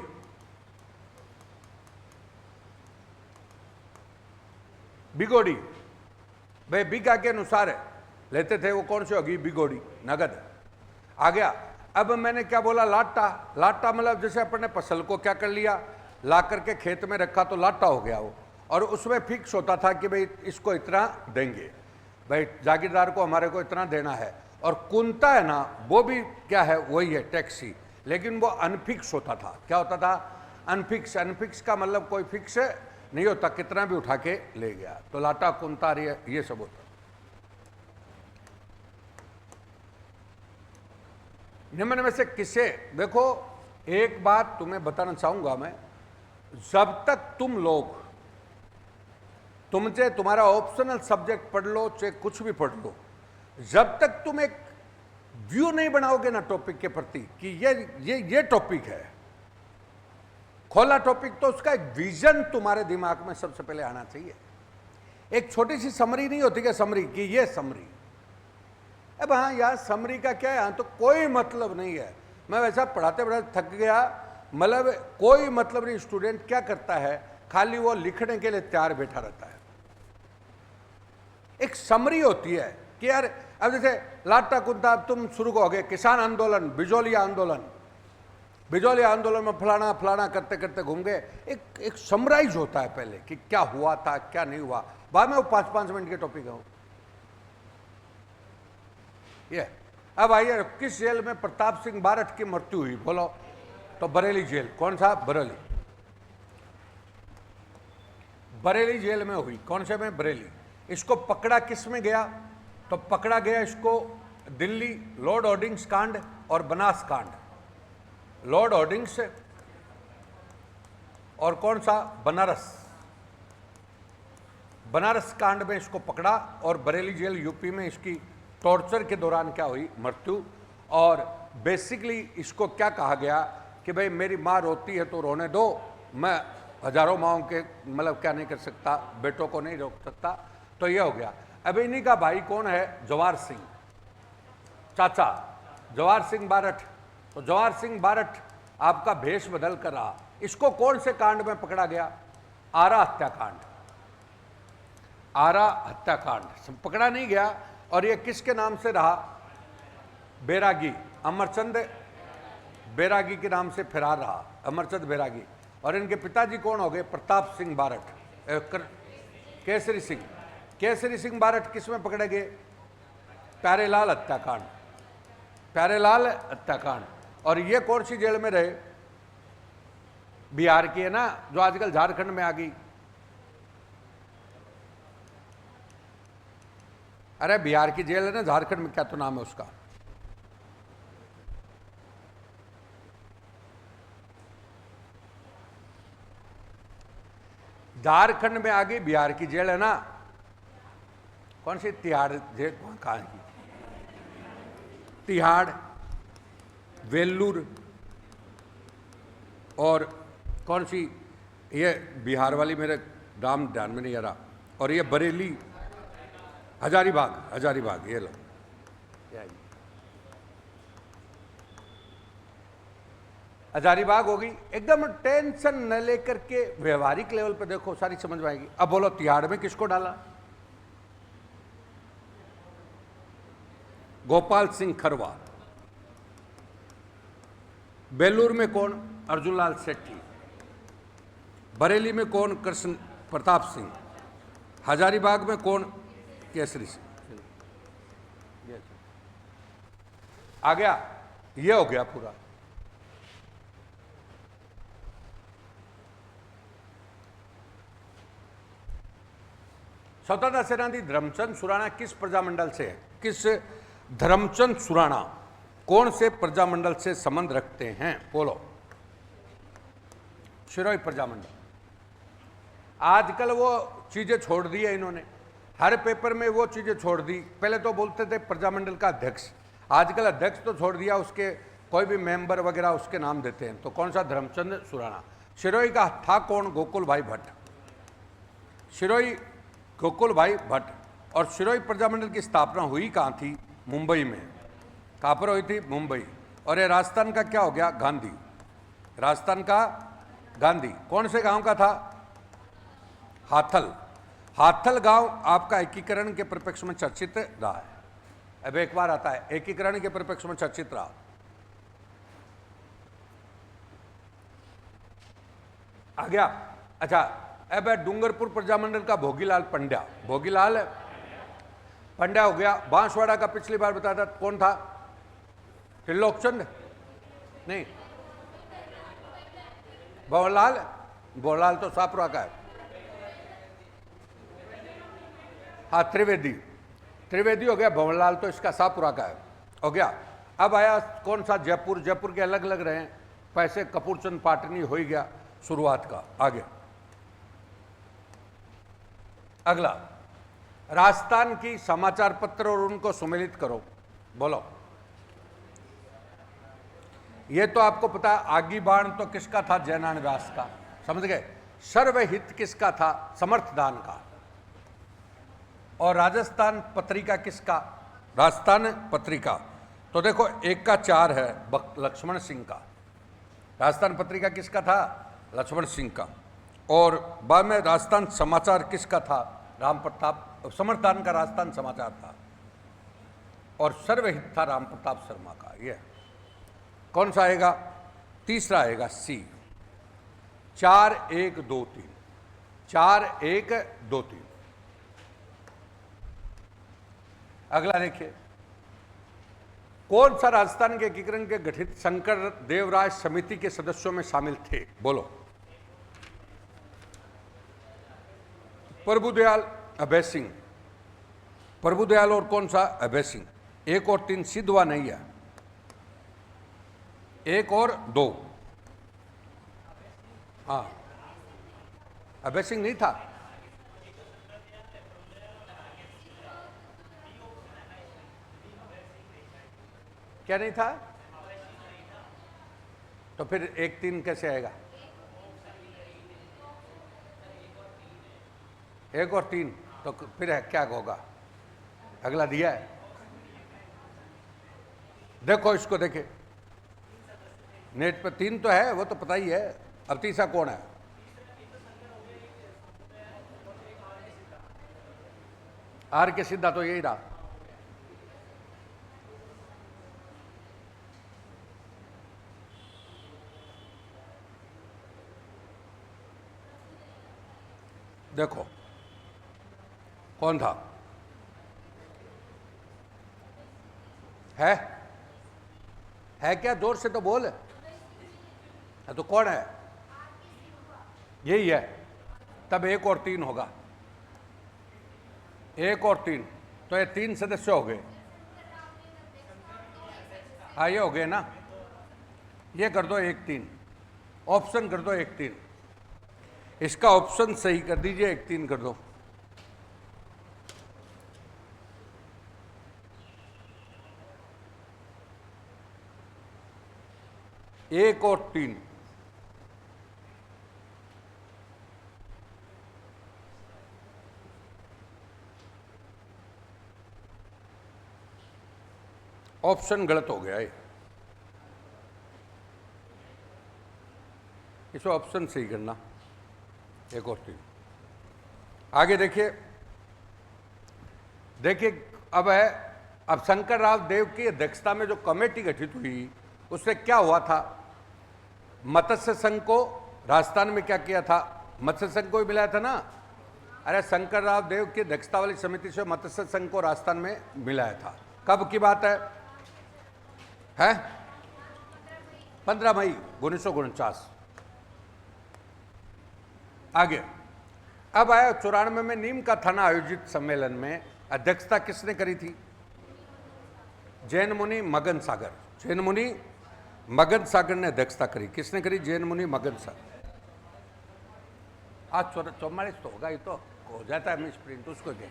बिगोड़ी भाई बीघा के अनुसार लेते थे, वो कौन सी होगी? बिगोड़ी, नगद। आ गया। अब मैंने क्या बोला? लाटा। लाटा मतलब जैसे अपन ने फसल को क्या कर लिया, ला करके खेत में रखा तो लाटा हो गया वो, और उसमें फिक्स होता था कि भाई इसको इतना देंगे, भाई जागीरदार को हमारे को इतना देना है। और कुंता है ना, वो भी क्या है? वही है टैक्सी, लेकिन वो अनफिक्स होता था। क्या होता था? अनफिक्स। अनफिक्स का मतलब कोई फिक्स नहीं होता, कितना भी उठा के ले गया। तो लाटा कुंता ये सब होता। निम्न में से किसे? देखो एक बात तुम्हें बताना चाहूंगा मैं, जब तक तुम लोग, तुम चाहे तुम्हारा ऑप्शनल सब्जेक्ट पढ़ लो चाहे कुछ भी पढ़ लो, जब तक तुम एक व्यू नहीं बनाओगे ना टॉपिक के प्रति कि ये टॉपिक है, खोला टॉपिक, तो उसका एक विजन तुम्हारे दिमाग में सबसे पहले आना चाहिए। एक छोटी सी समरी नहीं होती क्या? समरी की ये समरी, अब हाँ यार समरी का क्या है, यहाँ तो कोई मतलब नहीं है। मैं वैसा पढ़ाते पढ़ाते थक गया, मतलब कोई मतलब नहीं। स्टूडेंट क्या करता है, खाली वो लिखने के लिए तैयार बैठा रहता है। एक समरी होती है कि यार अब जैसे लाटा कुंता, अब तुम शुरू करोगे किसान आंदोलन, बिजोलिया आंदोलन, बिजोलिया आंदोलन में फलाना फलाना करते करते घूम गए। एक समराइज होता है पहले कि क्या हुआ था क्या नहीं हुआ, बाद में वो 5-5 मिनट के टॉपिक है ये। अब आइए, किस जेल में प्रताप सिंह बारठ की मृत्यु हुई? बोलो। तो बरेली जेल। कौन सा? बरेली। बरेली जेल में हुई। कौन से में? बरेली। इसको पकड़ा किस में गया? तो पकड़ा गया इसको दिल्ली, लॉर्ड होर्डिंग्स कांड और बनास कांड। लॉर्ड होर्डिंग्स और कौन सा? बनारस। बनारस कांड में इसको पकड़ा और बरेली जेल यूपी में इसकी टॉर्चर के दौरान क्या हुई? मृत्यु। और बेसिकली इसको क्या कहा गया कि भाई मेरी माँ रोती है तो रोने दो, मैं हजारों माओं के मतलब क्या नहीं कर सकता, बेटों को नहीं रोक सकता। तो ये हो गया। अब इन्हीं का भाई कौन है? जवाहर सिंह, चाचा जवाहर सिंह बारठ। तो जवाहर सिंह बारठ आपका भेष बदल कर रहा। इसको कौन से कांड में पकड़ा गया? आरा हत्याकांड। आरा हत्याकांड पकड़ा नहीं गया। और ये किसके नाम से रहा? बैरागी, अमरचंद बैरागी के नाम से फरार रहा, अमरचंद बैरागी। और इनके पिताजी कौन हो गए? प्रताप सिंह बारठ, केसरी सिंह। केसरी सिंह बारठ किस में पकड़े गए? प्यारेलाल हत्याकांड, प्यारेलाल हत्याकांड। और ये कौन सी जेल में रहे? बिहार की है ना, जो आजकल झारखंड में आ गई। अरे बिहार की जेल है ना, झारखंड में क्या तो नाम है उसका? झारखंड में आ गई, बिहार की जेल है ना, कौन सी? तिहाड़ जेल। कहाँ की? तिहाड़, वेल्लूर और कौन सी? ये बिहार वाली मेरे नाम ध्यान में नहीं आ रहा। और ये बरेली, हजारीबाग, हजारीबाग। ये लो, हजारीबाग होगी। एकदम टेंशन न लेकर के व्यवहारिक लेवल पे देखो, सारी समझ में आएगी। अब बोलो तिहाड़ में किसको डाला? गोपाल सिंह खरवार। बेलूर में कौन? अर्जुन लाल सेठी। बरेली में कौन? कृष्ण प्रताप सिंह। हजारीबाग में कौन? केसरी सिंह। आ गया, ये हो गया पूरा। स्वतंत्रता सेनानी धर्मचंद सुराणा किस प्रजामंडल से है? किस धर्मचंद सुराणा कौन से प्रजामंडल से संबंध रखते हैं? बोलो। शिरोई प्रजामंडल। आजकल वो चीजें छोड़ दी है इन्होंने, हर पेपर में वो चीजें छोड़ दी। पहले तो बोलते थे प्रजामंडल का अध्यक्ष, आजकल अध्यक्ष तो छोड़ दिया, उसके कोई भी मेंबर वगैरह उसके नाम देते हैं। तो कौन सा? धर्मचंद सुराणा। शिरोई का था कौन? गोकुल भाई भट्ट। शिरोई गोकुल भाई भट्ट। और शिरोई प्रजामंडल की स्थापना हुई कहाँ थी? मुंबई में। कहाँ पर हुई थी? मुंबई। और ये राजस्थान का क्या हो गया? गांधी। राजस्थान का गांधी। कौन से गांव का था? हाथल। हाथल गांव आपका एकीकरण के परिप्रेक्ष्य में चर्चित रहा है। अब एक बार आता है, एकीकरण के परिप्रेक्ष्य में चर्चित रहा। आ गया। अच्छा, अब है डूंगरपुर प्रजामंडल का भोगीलाल पंड्या। भोगीलाल पंड्या हो गया। बांसवाड़ा का पिछली बार बताया था कौन था? त्रिलोकचंद नहीं, भवरलाल। भवरलाल तो सापुरा का है। हाँ, त्रिवेदी। त्रिवेदी हो गया। भवरलाल तो इसका सापुरा का है, हो गया। अब आया कौन सा? जयपुर। जयपुर के अलग अलग रहे, पैसे कपूरचंद पाटनी हो ही गया शुरुआत का। आगे अगला, राजस्थान की समाचार पत्र और उनको सुमेलित करो। बोलो। ये तो आपको पता है। आगी बाण तो किसका था? जयनारायण व्यास का, समझ गए। सर्वहित किसका था? समर्थदान का। और राजस्थान पत्रिका किसका? राजस्थान पत्रिका। तो देखो, एक का 4 है लक्ष्मण सिंह का। राजस्थान पत्रिका किसका था? लक्ष्मण सिंह का। और बाद में राजस्थान समाचार किसका था? राम प्रताप। समर्थदान का राजस्थान समाचार था। और सर्वहित था राम प्रताप शर्मा का। ये कौन सा आएगा? तीसरा आएगा सी। 4 1 2 3। 4 1 2 3। अगला देखिए, कौन सा राजस्थान के एकीकरण के गठित शंकर देवराज समिति के सदस्यों में शामिल थे? बोलो। प्रभुदयाल, अभय सिंह, प्रभुदयाल और कौन सा? अभय सिंह। 1 और 3 सिद्धवा नहीं है, 1 और 2। हाँ, अभय सिंह नहीं था। क्या नहीं था? तो फिर 1 3 कैसे आएगा? 1 और 3 तो फिर है क्या होगा? अगला दिया है, देखो इसको, देखे नेट पे 3 तो है, वो तो पता ही है। अब तीसरा कौन है? आर के सीधा तो यही रहा। देखो कौन था? है क्या? जोर से तो बोल। तो कौन है? यही है। तब 1 और 3 होगा। 1 और 3 तो ये 3 सदस्य हो गए। हाँ, ये हो गए ना। ये कर दो 1 3, ऑप्शन कर दो 1 3, इसका ऑप्शन सही कर दीजिए, 1 3 कर दो। एक और 3, ऑप्शन गलत हो गया है, इसको ऑप्शन सही करना। 1 और 3 आगे देखिए। अब शंकर राव देव की अध्यक्षता में जो कमेटी गठित हुई उससे क्या हुआ था? मत्स्य संघ को राजस्थान में क्या किया था? मत्स्य संघ को ही मिलाया था ना। अरे शंकर राव देव की अध्यक्षता वाली समिति से मत्स्य संघ को राजस्थान में मिलाया था। कब की बात है? 15 मई 1949। आगे अब आया 94 में नीम का थाना आयोजित सम्मेलन में अध्यक्षता किसने करी थी? जैन मुनि मगन सागर। जैन मुनि मगन सागर ने अध्यक्षता करी। किसने करी? जैन मुनि मगन सागर। आज 44 तो होगा, ये तो हो जाता है मिस प्रिंट, उसको क्या,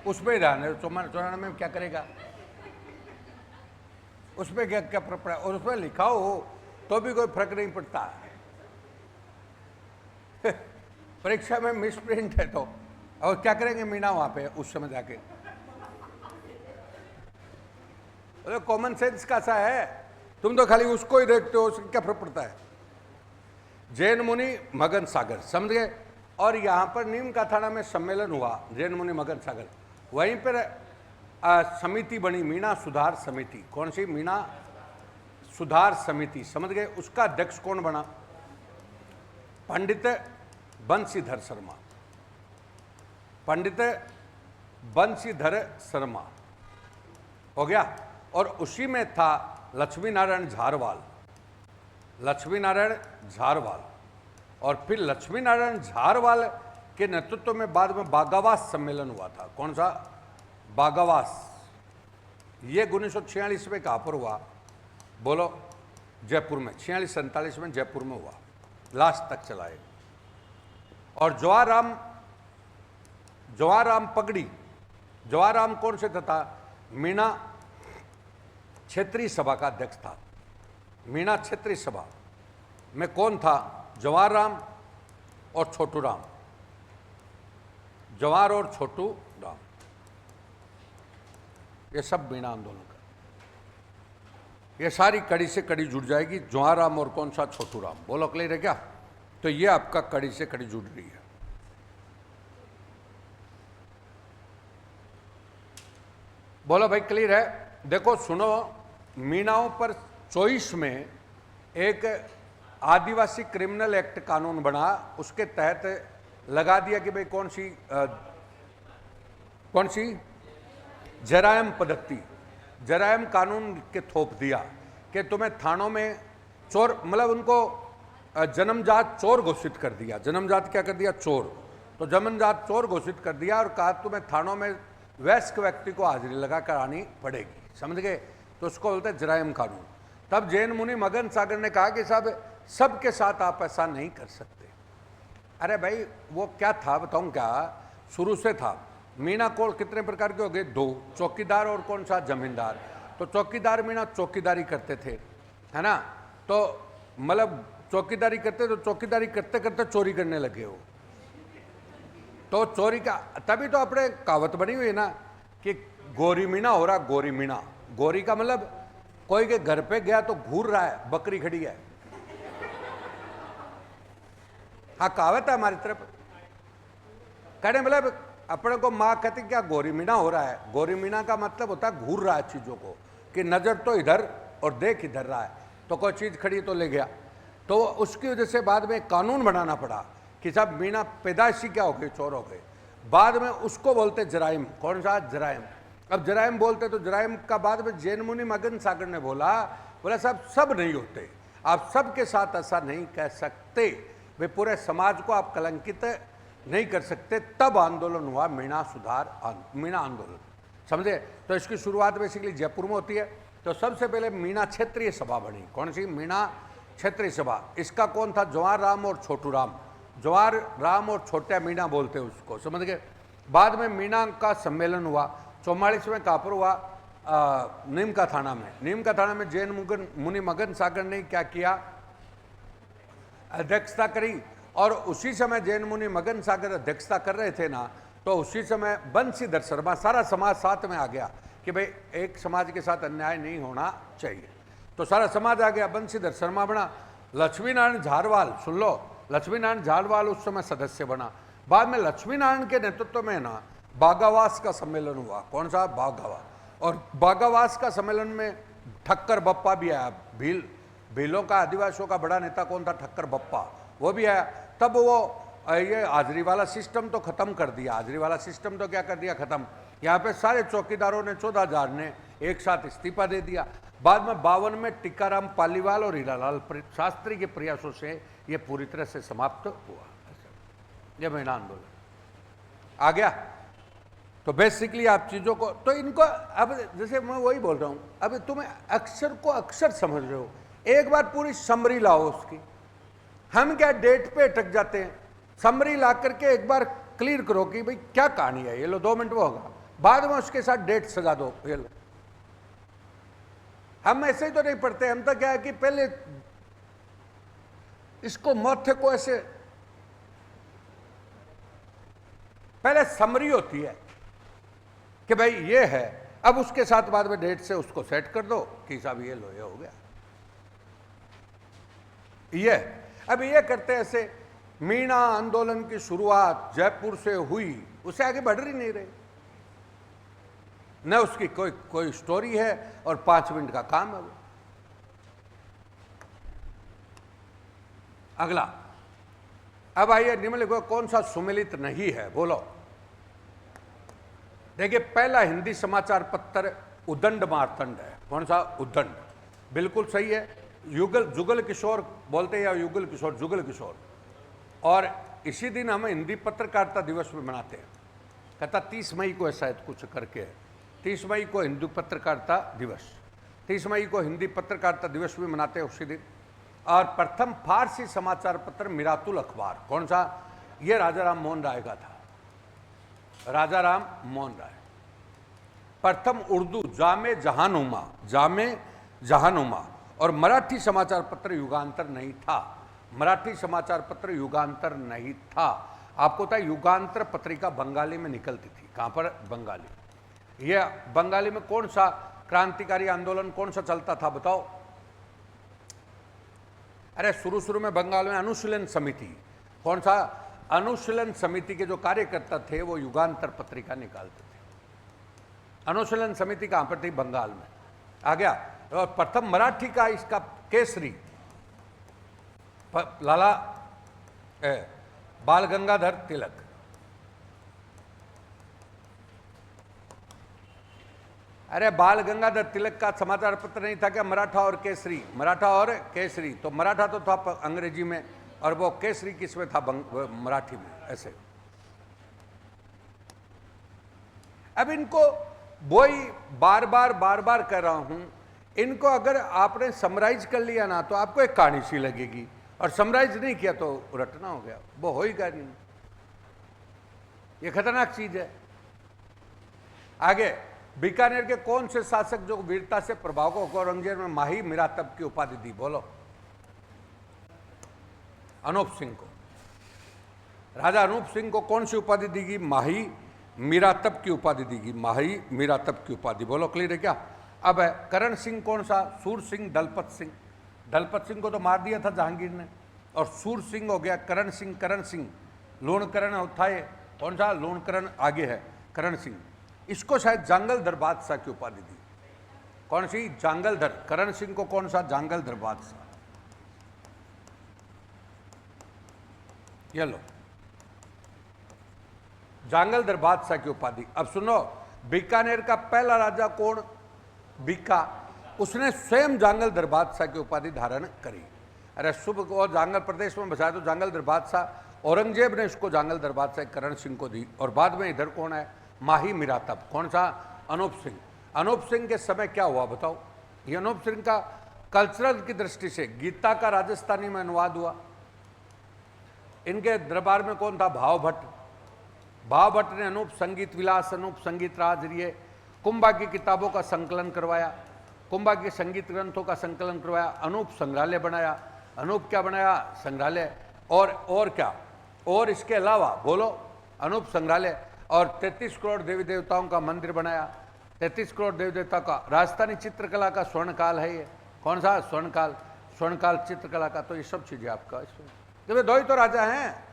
उसमें रहने 94 में क्या करेगा? उसमें क्या क्या पड़ा? और उसमें लिखा हो तो भी कोई फर्क नहीं पड़ता। परीक्षा में मिस प्रिंट है तो और क्या करेंगे मीना वहां पे उस समय जाके? अरे कॉमन सेंस का सा है, तुम तो खाली उसको ही देखते हो, उसका क्या फर्क पड़ता है? जैन मुनि मगन सागर, समझ गए? और यहाँ पर नीम का थाना में सम्मेलन हुआ, जैन मुनि मगन सागर। वहीं पर समिति बनी, मीणा सुधार समिति। कौन सी? मीणा सुधार समिति, समझ गए? उसका अध्यक्ष कौन बना? पंडित बंशीधर शर्मा। पंडित बंशीधर शर्मा हो गया। और उसी में था लक्ष्मी नारायण झारवाल। लक्ष्मी नारायण झारवाल। और फिर लक्ष्मी नारायण झारवाल के नेतृत्व में बाद में बागावास सम्मेलन हुआ था। कौन सा? बागावास। ये 1946 में कहाँ पर हुआ? बोलो? जयपुर में। 46-47 में जयपुर में हुआ, लास्ट तक चला है। और जवाहराम पगड़ी, जवाहराम कौन से था? मीणा क्षेत्रीय सभा का अध्यक्ष था। मीणा क्षेत्रीय सभा में कौन था? जवाहराम और छोटू राम। जवाहर और छोटू राम, ये सब मीणा आंदोलन का। ये सारी कड़ी से कड़ी जुड़ जाएगी। जवाहराम और कौन सा? छोटू राम। बोलो क्लियर है क्या? तो ये आपका कड़ी से कड़ी जुड़ रही है। बोलो भाई क्लियर है? देखो सुनो, मीणाओं पर 24 में एक आदिवासी क्रिमिनल एक्ट कानून बना, उसके तहत लगा दिया कि भाई कौन सी जरायम पद्धति, जरायम कानून के थोप दिया कि तुम्हें थानों में चोर, मतलब उनको जन्मजात चोर घोषित कर दिया। जन्मजात क्या कर दिया? चोर। तो जमींदार चोर घोषित कर दिया और कहा तुम्हें थानों में वयस्क व्यक्ति को हाजिरी लगा कर आनी पड़ेगी, समझ गए। तो उसको बोलते हैं जराइम कानून। तब जैन मुनि मगन सागर ने कहा कि साहब सबके साथ आप ऐसा नहीं कर सकते। अरे भाई वो क्या था बताऊं क्या, शुरू से था। मीणा कोल कितने प्रकार के हो गए, 2, चौकीदार और कौन सा, जमींदार। तो चौकीदार मीणा चौकीदारी करते थे, है ना। तो मतलब चौकीदारी करते, तो चौकीदारी करते करते चोरी करने लगे हो। तो चोरी का तभी तो अपने कहावत बनी हुई है ना कि गोरी मीणा हो रहा, गोरी मीणा। गोरी का मतलब कोई के घर पे गया तो घूर रहा है, बकरी खड़ी है। हाँ कहावत है हमारी तरफ। कहने मतलब अपने को माँ कहती क्या गोरी मीणा हो रहा है। गोरी मीणा का मतलब होता है घूर रहा है चीजों को, कि नजर तो इधर और देख इधर रहा है। तो कोई चीज खड़ी तो ले गया। तो उसकी वजह से बाद में कानून बनाना पड़ा कि साहब मीणा पैदाइशी क्या हो गई, चोर हो गए। बाद में उसको बोलते जराइम। कौन सा, जराइम। अब जराइम बोलते तो जराइम का बाद में जैन मुनि मगन सागर ने बोला साहब सब नहीं होते, आप सबके साथ ऐसा नहीं कह सकते, वे पूरे समाज को आप कलंकित नहीं कर सकते। तब आंदोलन हुआ मीणा मीणा आंदोलन, समझे। तो इसकी शुरुआत बेसिकली जयपुर में होती है। तो सबसे पहले मीणा क्षेत्रीय सभा बनी। कौन सी, मीणा क्षेत्रीय सभा। इसका कौन था, जवाहर राम और छोटू राम। जवाहर राम और छोटा मीणा बोलते हैं उसको, समझ गए। बाद में मीणा का सम्मेलन हुआ 44 में। कहाँ पर हुआ, नीम का थाना में। नीम का थाना में जैन मुनि मगन सागर ने क्या किया, अध्यक्षता करी। और उसी समय जैन मुनि मगन सागर अध्यक्षता कर रहे थे ना, तो उसी समय बंशीधर शर्मा, सारा समाज साथ में आ गया कि भाई एक समाज के साथ अन्याय नहीं होना चाहिए। तो सारा समाज आ गया, बंशीधर शर्मा बना। लक्ष्मी नारायण झारवाल, सुन लो, लक्ष्मी नारायण झारवाल उस समय सदस्य बना। बाद में लक्ष्मी नारायण के नेतृत्व में ना बागावास का सम्मेलन हुआ। कौन सा, बागावास। और बागावास का सम्मेलन में ठक्कर बप्पा भी आया। भीलों का, आदिवासियों का बड़ा नेता कौन था, ठक्कर बप्पा, वो भी आया। तब वो ये हाजिरी वाला सिस्टम तो खत्म कर दिया। हाजिरी वाला सिस्टम तो क्या कर दिया, खत्म। यहाँ पे सारे चौकीदारों ने 14,000 ने एक साथ इस्तीफा दे दिया। बाद में 52 में टीकाराम पालीवाल और हीरालाल शास्त्री के प्रयासों से ये पूरी तरह से समाप्त हुआ। ये मीणा आंदोलन आ गया। तो बेसिकली आप चीजों को, तो इनको अब जैसे मैं वही बोल रहा हूं, अब तुम्हें अक्षर को अक्षर समझ रहे हो, एक बार पूरी समरी लाओ उसकी। हम क्या डेट पे अटक जाते हैं, समरी ला करके एक बार क्लियर करो कि भाई क्या कहानी है। ये लो 2 मिनट में होगा, बाद में उसके साथ डेट सजा दो। ये लो, हम ऐसे ही तो नहीं पढ़ते। हम तो क्या है कि पहले इसको माथे को ऐसे, पहले समरी होती है कि भाई ये है, अब उसके साथ बाद में डेट से उसको सेट कर दो कि साहब ये लो, ये हो गया। ये अब ये करते ऐसे। मीणा आंदोलन की शुरुआत जयपुर से हुई, उससे आगे बढ़ ही नहीं रहे, न उसकी कोई स्टोरी है, और 5 मिनट का काम है वो। अगला, अब आइए निम्नलिखित कौन सा सुमेलित नहीं है, बोलो। देखिए, पहला हिंदी समाचार पत्र उदंड मार्तंड है। कौन सा, उदंड, बिल्कुल सही है। जुगल किशोर बोलते हैं, या युगल किशोर, जुगल किशोर। और इसी दिन हम हिंदी पत्रकारिता दिवस भी मनाते हैं। कहता 30 मई को ऐसा कुछ करके है, 30 मई को हिंदी पत्रकारिता दिवस, 30 मई को हिंदी पत्रकारिता दिवस भी मनाते हैं उसी दिन। और प्रथम फारसी समाचार पत्र मिरातुल अखबार, कौन सा, ये राजा राम मोहन राय का था, राजा राम मोहन राय। प्रथम उर्दू जामे जहानुमा। और मराठी समाचार पत्र युगांतर नहीं था, मराठी समाचार पत्र युगांतर नहीं था। आपको पता है युगांतर पत्रिका बंगाली में निकलती थी। कहां पर, बंगाली। ये बंगाली में कौन सा क्रांतिकारी आंदोलन कौन सा चलता था, बताओ। अरे शुरू में बंगाल में अनुशीलन समिति, कौन सा, अनुशीलन समिति के जो कार्यकर्ता थे वो युगांतर पत्रिका निकालते थे। अनुशीलन समिति कहां पर थी, बंगाल में। आ गया। और प्रथम मराठी का इसका केसरी लाला बाल गंगाधर तिलक। अरे बाल गंगाधर तिलक का समाचार पत्र नहीं था क्या, मराठा और केसरी, मराठा और केसरी। तो मराठा तो था अंग्रेजी में, और वो केसरी किस में था, मराठी में, ऐसे। अब इनको वही बार बार कह रहा हूं, इनको अगर आपने समराइज कर लिया ना तो आपको एक कहानी सी लगेगी, और समराइज नहीं किया तो रटना हो गया, वो हो ही गया नहीं। ये खतरनाक चीज है। आगे, बीकानेर के कौन से शासक जो वीरता से प्रभाव को औरंगजेब में माही मिरातब की उपाधि दी? बोलो। अनूप सिंह को, राजा अनूप सिंह को कौन सी उपाधि दी? माही मिरातब की उपाधि दी। माही मिरातब की उपाधि। बोलो, क्लियर है क्या? अब है करण सिंह कौन सा? सूर सिंह, दलपत सिंह। दलपत सिंह को तो मार दिया था जहांगीर ने, और सूर सिंह हो गया करण सिंह। करण सिंह लूणकरण होता है, कौन सा? लूणकरण आगे है करण सिंह। इसको शायद जांगलधर बादशाह की उपाधि दी। कौन सी? जांगलधर। करण सिंह को कौन सा? जांगलधर बादशाह। ये लो, जांगलधर बादशाह की उपाधि। अब सुनो, बीकानेर का पहला राजा कौन? बीका, उसने स्वयं जांगलधर बादशाह की उपाधि धारण करी। अरे शुभ को जांगल प्रदेश में बसाया तो जांगलधर बादशाह, औरंगजेब ने इसको जांगलधर बादशाह करण सिंह को दी। और बाद में इधर कौन है? माही मिरातब। कौन सा? अनूप सिंह। अनूप सिंह के समय क्या हुआ बताओ? ये अनूप सिंह का कल्चरल की दृष्टि से गीता का राजस्थानी में अनुवाद हुआ। इनके दरबार में कौन था? भाव भट्ट। भाव भट्ट ने अनूप संगीत विलास, अनूप संगीत राज, ये कुंभा की किताबों का संकलन करवाया, कुंभा के संगीत ग्रंथों का संकलन करवाया, अनूप संग्रहालय बनाया। अनूप क्या बनाया? संग्रहालय। और क्या? और इसके अलावा बोलो, अनूप संग्रहालय। और 33 करोड़ देवी देवताओं का मंदिर बनाया। 33 करोड़ देवी देवता का राजस्थानी चित्रकला का स्वर्णकाल है ये। कौन सा? स्वर्णकाल। स्वर्णकाल चित्रकला का। तो ये सब चीजें आपका इसमें, जब दो ही तो राजा हैं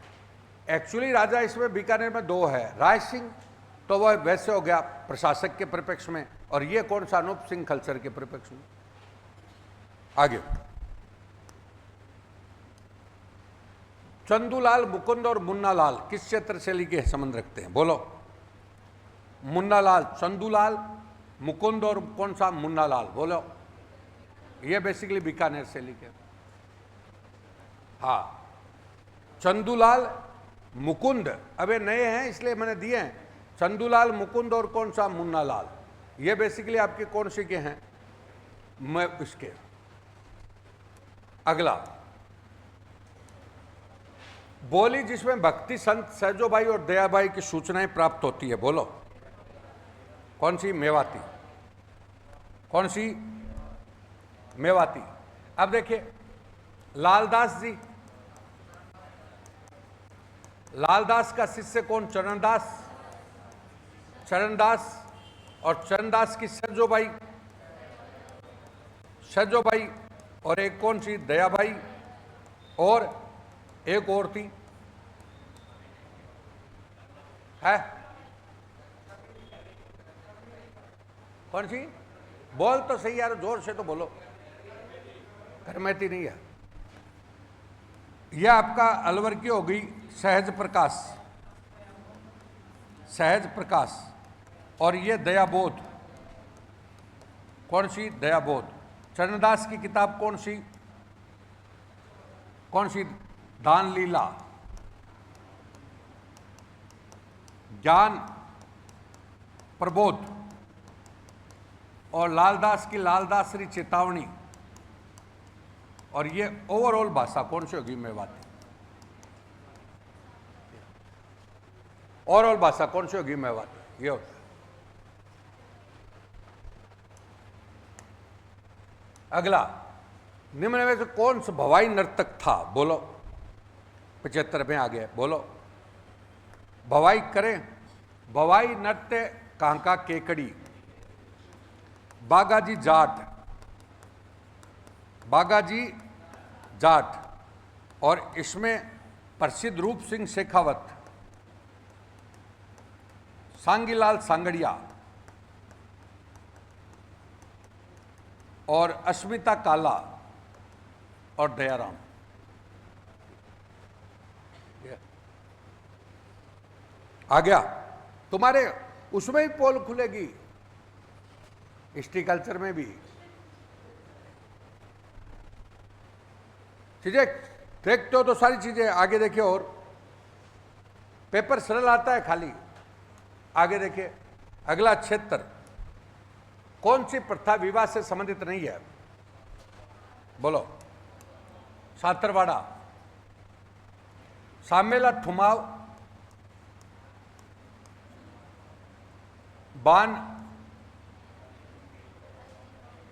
एक्चुअली। राजा इसमें बीकानेर में दो है, राय सिंह तो वह वैसे हो गया प्रशासक के परिप्रेक्ष में, और ये कौन सा? अनूप सिंह खलसर के परिप्रेक्ष में। आगे, चंदूलाल, मुकुंद और मुन्नालाल किस क्षेत्र से लेके संबंध रखते हैं? बोलो। मुन्नालाल, चंदूलाल, मुकुंद और कौन सा? मुन्नालाल। बोलो। ये बेसिकली बीकानेर से लेके। हाँ, चंदूलाल, मुकुंद, अबे नए हैं इसलिए मैंने दिए हैं। चंदूलाल, मुकुंद और कौन सा? मुन्नालाल। ये बेसिकली आपके कौन से के हैं? मैं इसके। अगला, बोली जिसमें भक्ति संत सहजोबाई और दयाबाई की सूचनाएं प्राप्त होती है। बोलो। कौन सी? मेवाती। कौन सी? मेवाती। अब देखिए, लालदास जी, लालदास का शिष्य कौन? चरणदास। चरणदास और चरणदास की सहजोबाई, सहजोबाई, और एक कौन सी? दयाबाई, और एक और थी है कौन सी? बोल तो सही यार, जोर से तो बोलो। करमैती नहीं है। यह आपका अलवर की हो गई सहज प्रकाश, सहज प्रकाश। और ये दयाबोध। कौन सी? दयाबोध। चरणदास की किताब कौन सी? कौन सी? दान लीला, ज्ञान प्रबोध। और लालदास की लालदासरी चेतावनी। और ये ओवरऑल भाषा कौन सी होगी? मेवाती। ओवरऑल भाषा कौन सी होगी? मेवाती। ये होता है। अगला, निम्न में से कौन सा भवाई नर्तक था? बोलो। 75 में आ गया। बोलो। भवाई करें। भवाई नृत्य कांका केकड़ी, बागाजी जाट, बागाजी जाट, और इसमें प्रसिद्ध रूप सिंह शेखावत, सांगीलाल सांगड़िया और अस्मिता काला और दयाराम। आ गया तुम्हारे उसमें ही पोल खुलेगी, हिस्ट्री कल्चर में भी। चीजें देखते हो तो सारी चीजें आगे देखिए। और पेपर सरल आता है खाली। आगे देखिए, अगला क्षेत्र, कौन सी प्रथा विवाह से संबंधित नहीं है? बोलो। सातरवाड़ा, सामेला, ठुमाव, बान,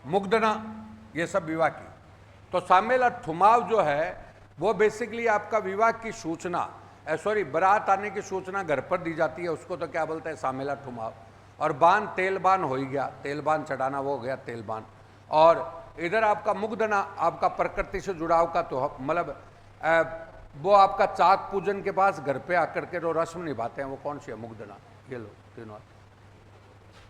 मुग्धना, ये सब विवाह की। तो सामेला ठुमाव जो है वो बेसिकली आपका विवाह की सूचना, सॉरी बारात आने की सूचना घर पर दी जाती है, उसको तो क्या बोलते हैं? सामेला ठुमाव। और बान, तेलबान हो ही गया, तेलबान चढ़ाना, वो हो गया तेलबान। और इधर आपका मुग्धना, आपका प्रकृति से जुड़ाव का तो मतलब वो आपका चाक पूजन के पास घर पे आकर के जो रस्म निभाते हैं वो कौन सी है? मुग्धना। ये लो तीनों।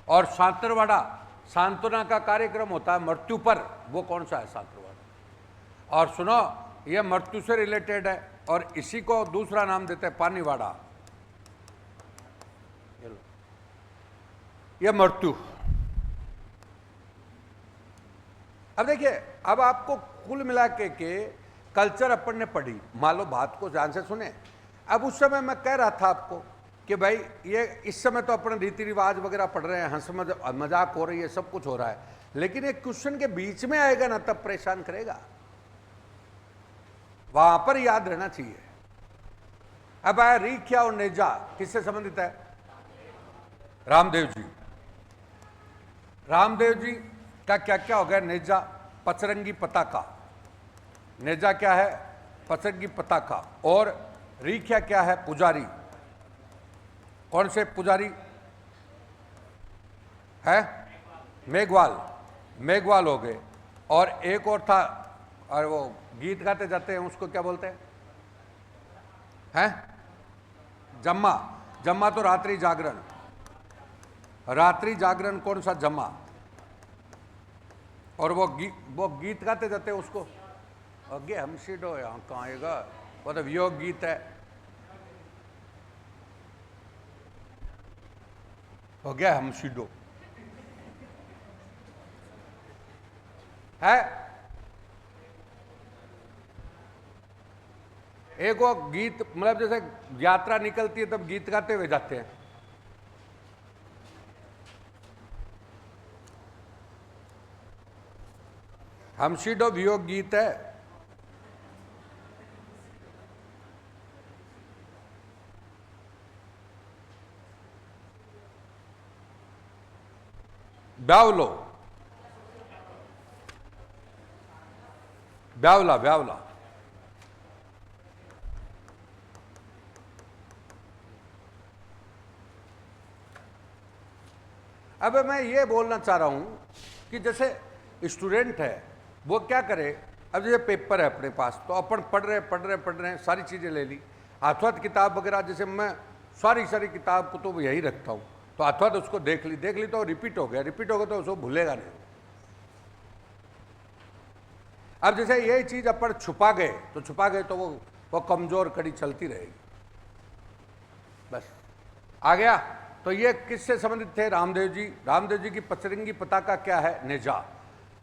और सांतरवाड़ा, सांत्वना का कार्यक्रम होता है मृत्यु पर, वो कौन सा है? सांतरवाड़ा। और सुनो, ये मृत्यु से रिलेटेड है और इसी को दूसरा नाम देते हैं पानीवाड़ा। ये मृत्यु। अब देखिए, अब आपको कुल मिला के कल्चर अपन ने पढ़ी, मान लो बात को ध्यान से सुने। अब उस समय मैं कह रहा था आपको कि भाई ये इस समय तो अपन रीति रिवाज वगैरह पढ़ रहे हैं, हंस मजाक हो रही है, सब कुछ हो रहा है, लेकिन एक क्वेश्चन के बीच में आएगा ना तब परेशान करेगा, वहां पर याद रहना चाहिए। अब आया रीख्या और नेजा, किससे संबंधित है? रामदेव जी। रामदेव जी का क्या क्या हो गया? नेजा, पचरंगी पताका। नेजा क्या है? पचरंगी पताका। और रीख्या क्या है? पुजारी। कौन से पुजारी है? मेघवाल। मेघवाल हो गए। और एक और था, और वो गीत गाते जाते हैं, उसको क्या बोलते हैं? जम्मा। जम्मा तो रात्रि जागरण। रात्रि जागरण कौन सा? जम्मा। और वो गीत गाते जाते हैं, उसको अगे हम सीडो, यहाँ कहाँ आएगा? वो तो वियोग गीत है। हो गया हम सीडो है। एक वो गीत, मतलब जैसे यात्रा निकलती है तब गीत गाते हुए जाते हैं। हमशीडो वियोग गीत है। ब्यावलो, ब्यावला, ब्यावला। अब मैं ये बोलना चाह रहा हूं कि जैसे स्टूडेंट है वो क्या करे, अब जैसे पेपर है अपने पास, तो अपन पढ़ रहे हैं, सारी चीज़ें ले ली, हाथों हाथ किताब वगैरह, जैसे मैं सारी किताब को तो यही रखता हूँ, तो हाथों हाथ उसको देख ली तो रिपीट हो गया तो उसको भूलेगा नहीं। अब जैसे यही चीज़ अपन छुपा गए तो वो कमज़ोर कड़ी चलती रहेगी। बस आ गया। तो ये किससे संबंधित थे? रामदेव जी। रामदेव जी की पचरंगी पताका क्या है? नेजा।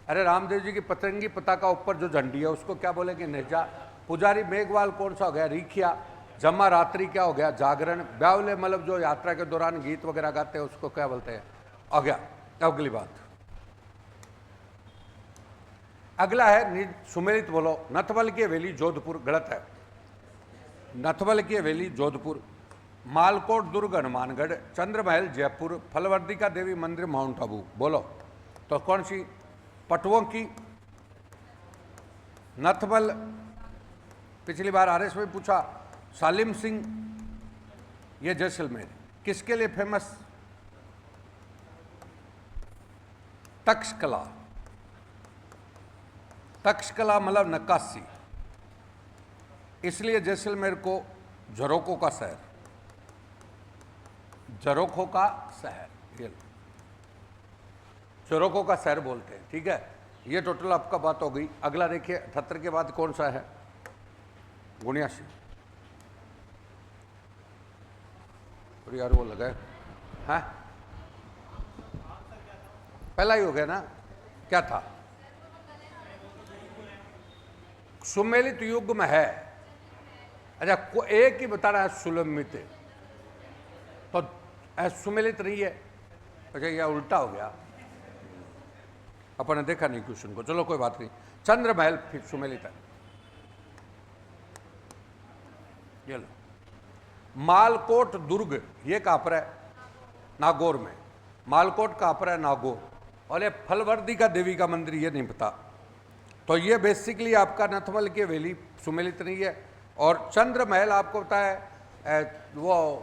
अरे रामदेव जी की पतंगी पताका ऊपर जो झंडी है उसको क्या बोलेंगे? नेजा। पुजारी मेघवाल कौन सा हो गया? रीखिया। जम्मा रात्रि क्या हो गया? जागरण। ब्यावले मतलब जो यात्रा के दौरान गीत वगैरह गाते हैं उसको क्या बोलते हैं? हो गया। अगली बात, अगला है सुमेलित। बोलो। नथवल की हवेली जोधपुर। गलत है। नथवल की हवेली जोधपुर। मालकोट दुर्ग हनुमानगढ़। चंद्रमहल जयपुर। फलवर्दिका देवी मंदिर माउंट आबू। बोलो तो कौन सी? पटवों की। नथवल पिछली बार आरएस में पूछा। सालिम सिंह, ये जैसलमेर। किसके लिए फेमस? तक्षकला। तक्षकला मतलब नक्काशी, इसलिए जैसलमेर को झरोखों का शहर, झरोखों का शहर, ये झरोखों का शहर बोलते हैं। ठीक है, ये टोटल आपका बात हो गई। अगला देखिए 78 के बाद कौन सा है? 79। और यार वो लगा है, पहला ही हो गया ना? क्या था? सुमेलित युग में है। अच्छा, एक ही बता रहा है सुलमित, तो सुमेलित नहीं है। अच्छा यह उल्टा हो गया, अपन ने देखा नहीं क्वेश्चन को, चलो कोई बात नहीं। चंद्रमहल फिर सुमेलित है। ये लो, मालकोट दुर्ग ये कहां पर है? नागौर में। मालकोट कहां पर है? नागौर। और ये फलवर्दी का देवी का मंदिर ये नहीं पता। तो ये बेसिकली आपका नथमल की हवेली सुमेलित नहीं है। और चंद्रमहल आपको पता है वो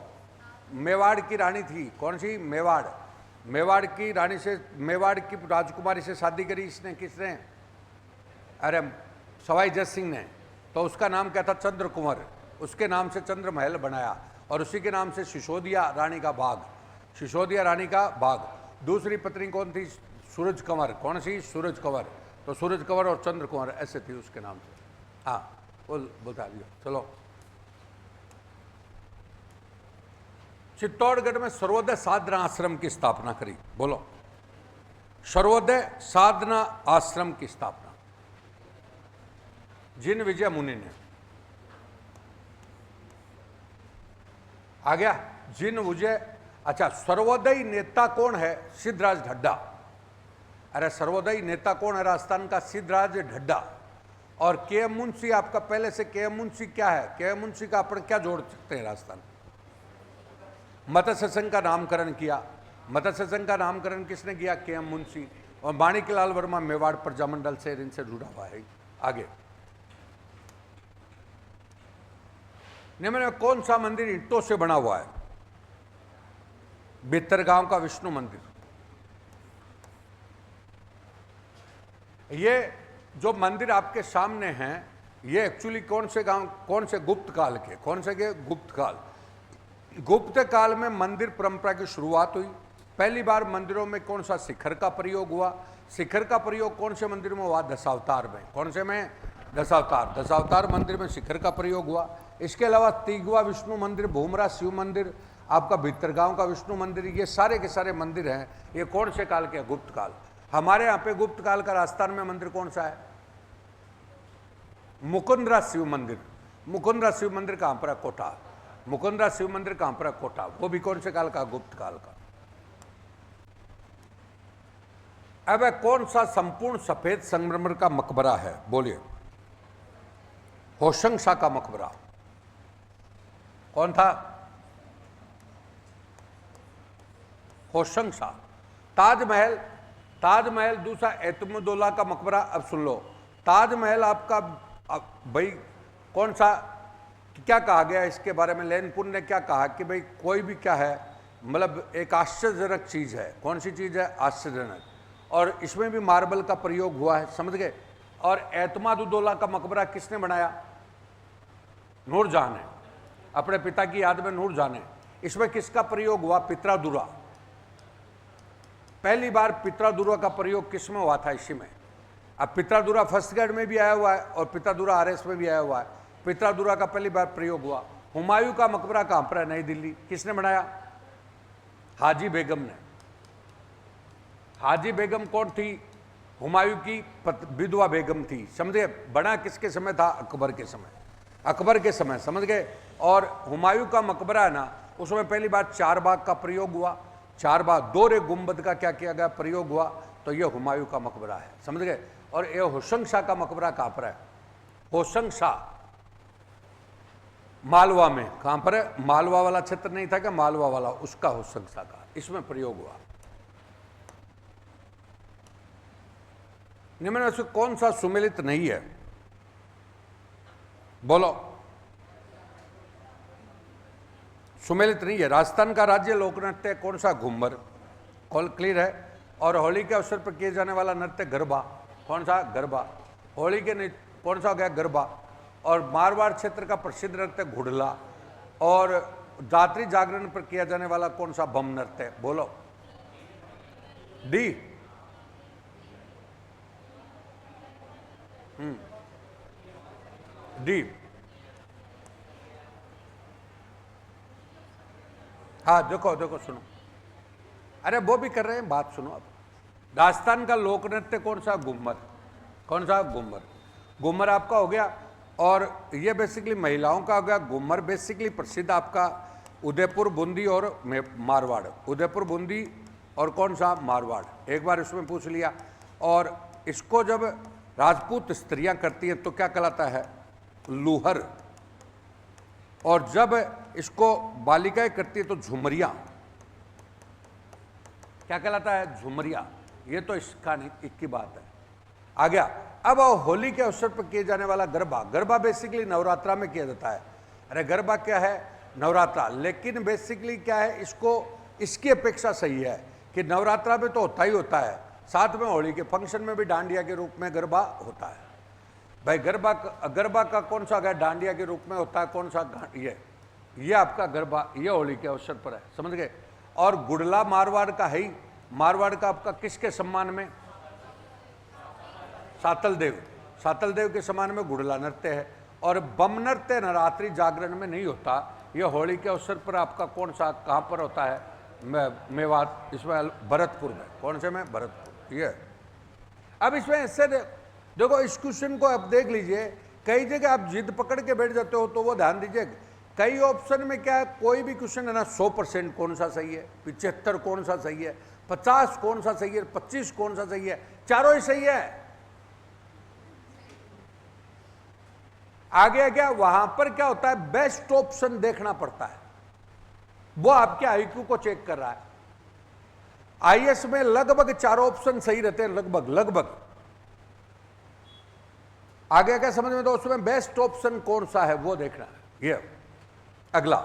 मेवाड़ की रानी थी, कौन सी? मेवाड़। मेवाड़ की रानी से, मेवाड़ की राजकुमारी से शादी करी इसने, किसने? अरे सवाई जय सिंह ने। तो उसका नाम क्या था? चंद्र कुंवर। उसके नाम से चंद्रमहल बनाया और उसी के नाम से सिसोदिया रानी का बाग, सिसोदिया रानी का बाग। दूसरी पत्नी कौन थी? सूरज कंवर। कौन सी? सूरज कंवर। तो सूरज कंवर और चंद्र कुंवर ऐसे थी उसके नाम से। हाँ बोल, बता दिया। चलो, चित्तौड़गढ़ में सर्वोदय साधना आश्रम की स्थापना करी। बोलो, सर्वोदय साधना आश्रम की स्थापना जिन विजय मुनि ने। आ गया जिन विजय। अच्छा, सर्वोदय नेता कौन है? सिद्धराज ढड्डा। अरे सर्वोदय नेता कौन है राजस्थान का? सिद्धराज ढड्डा। और के मुंशी आपका पहले से, के मुंशी क्या है? के मुंशी का अपन क्या जोड़ सकते हैं राजस्थान? मत्स्य संघ का नामकरण किया। मत्स्य संघ का नामकरण किसने किया? के मुंशी। और माणिकलाल वर्मा मेवाड़ प्रजामंडल से इनसे जुड़ा हुआ है। आगे, निम्न में कौन सा मंदिर ईंटों से बना हुआ है? भितरगांव का विष्णु मंदिर। ये जो मंदिर आपके सामने हैं, ये एक्चुअली कौन से गांव, कौन से गुप्त काल के? कौन से के? गुप्त काल। गुप्त काल में मंदिर परंपरा की शुरुआत हुई। पहली बार मंदिरों में कौन सा शिखर का प्रयोग हुआ? शिखर का प्रयोग कौन से मंदिर में हुआ? दशावतार में। कौन से में? दशावतार। दशावतार मंदिर में शिखर का प्रयोग हुआ। इसके अलावा तीगवा विष्णु मंदिर, भूमरा शिव मंदिर, आपका भितरगांव का विष्णु मंदिर, ये सारे के सारे मंदिर हैं, ये कौन से काल के? गुप्त काल। हमारे यहाँ पे गुप्त काल का राजस्थान में मंदिर कौन सा है? मुकुंदरा शिव मंदिर। मुकुंदरा शिव मंदिर कहां पर है? कोटा। मुकुंदरा शिव मंदिर कहां पर है? कोटा। वो भी कौन से काल का? गुप्त काल का। अब कौन सा संपूर्ण सफेद संगमरमर का मकबरा है? बोलिए। होशंग शाह का मकबरा। कौन था? होशंग शाह। ताजमहल, ताजमहल दूसरा एतमुद्दौला का मकबरा। अब सुन लो, ताजमहल आपका भाई कौन सा, क्या कहा गया इसके बारे में? लेनपुर ने क्या कहा कि भाई कोई भी क्या है, मतलब एक आश्चर्यजनक चीज है। कौन सी चीज है? आश्चर्यजनक। और इसमें भी मार्बल का प्रयोग हुआ है, समझ गए। और एतमादुद्दौला का मकबरा किसने बनाया? नूरजहां ने, अपने पिता की याद में नूरजहां ने। इसमें किसका प्रयोग हुआ? पित्रादुरा। पहली बार पित्रादुरा का प्रयोग किसमें हुआ था? इसी में। अब पित्रादुरा फर्स्टगढ़ में भी आया हुआ है और पित्रादुरा आरएस में भी आया हुआ है। पित्रादुरा का पहली बार प्रयोग हुआ। हुमायूं का मकबरा कहां पर है? नई दिल्ली। किसने बनाया? हाजी बेगम ने। हाजी बेगम कौन थी? हुमायूं की विधवा बेगम थी, समझे। बना किसके समय था? अकबर के समय। अकबर के समय, समझ गए। और हुमायूं का मकबरा है ना, उसमें पहली बार चार बाग का प्रयोग हुआ। चार बाग, दोहरे गुंबद का क्या किया गया? प्रयोग हुआ। तो यह हुमायूं का मकबरा है, समझ गए। और यह होशंग शाह का मकबरा कहां पर है? होशंग शाह मालवा में। कहां पर है? मालवा वाला क्षेत्र नहीं था क्या? मालवा वाला, उसका होशंग शाह का इसमें प्रयोग हुआ। निम्न में से कौन सा सुमेलित नहीं है? बोलो। सुमेलित नहीं है। राजस्थान का राज्य लोक नृत्य कौन सा? घूमर। कॉल क्लियर है। और होली के अवसर पर किए जाने वाला नृत्य गरबा। कौन सा? गरबा। होली के कौन सा हो गया? गरबा। और मारवाड़ क्षेत्र का प्रसिद्ध नृत्य घुड़ला। और रात्रि जागरण पर किया जाने वाला कौन सा? बम नृत्य। बोलो। डी। डी। हाँ देखो देखो सुनो, अरे वो भी कर रहे हैं, बात सुनो। अब राजस्थान का लोक नृत्य कौन सा? घूमर। कौन सा? घूमर। घूमर आपका हो गया। और ये बेसिकली महिलाओं का हो गया। घूमर बेसिकली प्रसिद्ध आपका उदयपुर, बूंदी और मारवाड़। उदयपुर, बूंदी और कौन सा मारवाड़, एक बार इसमें पूछ लिया। और इसको जब राजपूत स्त्रियां करती हैं तो क्या कहलाता है, लूहर। और जब इसको बालिकाएं करती है तो झुमरिया, क्या कहलाता है, झुमरिया। ये तो इसका नहीं, एक की बात है। आ गया। अब होली के अवसर पर किए जाने वाला गरबा, गरबा बेसिकली नवरात्रा में किया जाता है। अरे गरबा क्या है, नवरात्रा, लेकिन बेसिकली क्या है, इसको इसकी अपेक्षा सही है कि नवरात्रा में तो होता ही होता है, साथ में होली के फंक्शन में भी डांडिया के रूप में गरबा होता है। भाई गरबा का कौन सा गया, डांडिया के रूप में होता है, कौन सा, ये आपका गरबा, ये होली के अवसर पर है, समझ गए। और गुड़ला मारवाड़ का है ही, मारवाड़ का आपका किसके सम्मान में, सातल देव के सम्मान में गुड़ला नृत्य है। और बम नृत्य नवरात्रि जागरण में नहीं होता, यह होली के अवसर पर आपका कौन सा, कहाँ पर होता है, मेवात, इसमें भरतपुर में, कौन से में, भरतपुर। ये अब इसमें ऐसे देखो, इस क्वेश्चन को आप देख लीजिए, कई जगह आप जिद पकड़ के बैठ जाते हो, तो वो ध्यान दीजिए, कई ऑप्शन में क्या है, कोई भी क्वेश्चन है ना 100% कौन सा सही है, 75 कौन सा सही है, 50 कौन सा सही है, 25 कौन सा सही है, चारों ही सही है। आगे क्या, वहां पर क्या होता है, बेस्ट ऑप्शन देखना पड़ता है, वो आपके आईक्यू को चेक कर रहा है। आईएएस में लगभग चारों ऑप्शन सही रहते हैं, लगभग। आगे क्या समझ में, तो उसमें बेस्ट ऑप्शन कौन सा है वो देखना है। ये अगला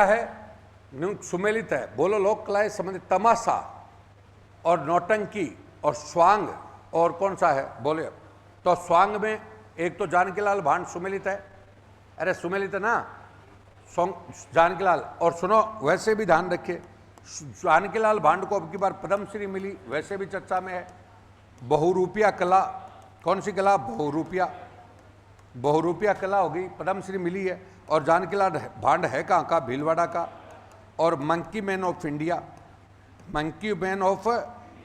है सुमेलित है, बोलो लोक कलाएं संबंधित, तमाशा और नौटंकी और स्वांग, और कौन सा है बोले। तो स्वांग में एक तो जानकीलाल भांड सुमेलित है, अरे सुमेलित है ना जानकीलाल। और सुनो, वैसे भी ध्यान रखिए, जानकीलाल भांड को अब की बार पद्मश्री मिली, वैसे भी चर्चा में है। बहुरूपिया कला, कौन सी कला, बहुरूपिया कला होगी, पद्मश्री मिली है। और जानकीलाल भांड है कहाँ का, भीलवाड़ा का। और मंकी मैन ऑफ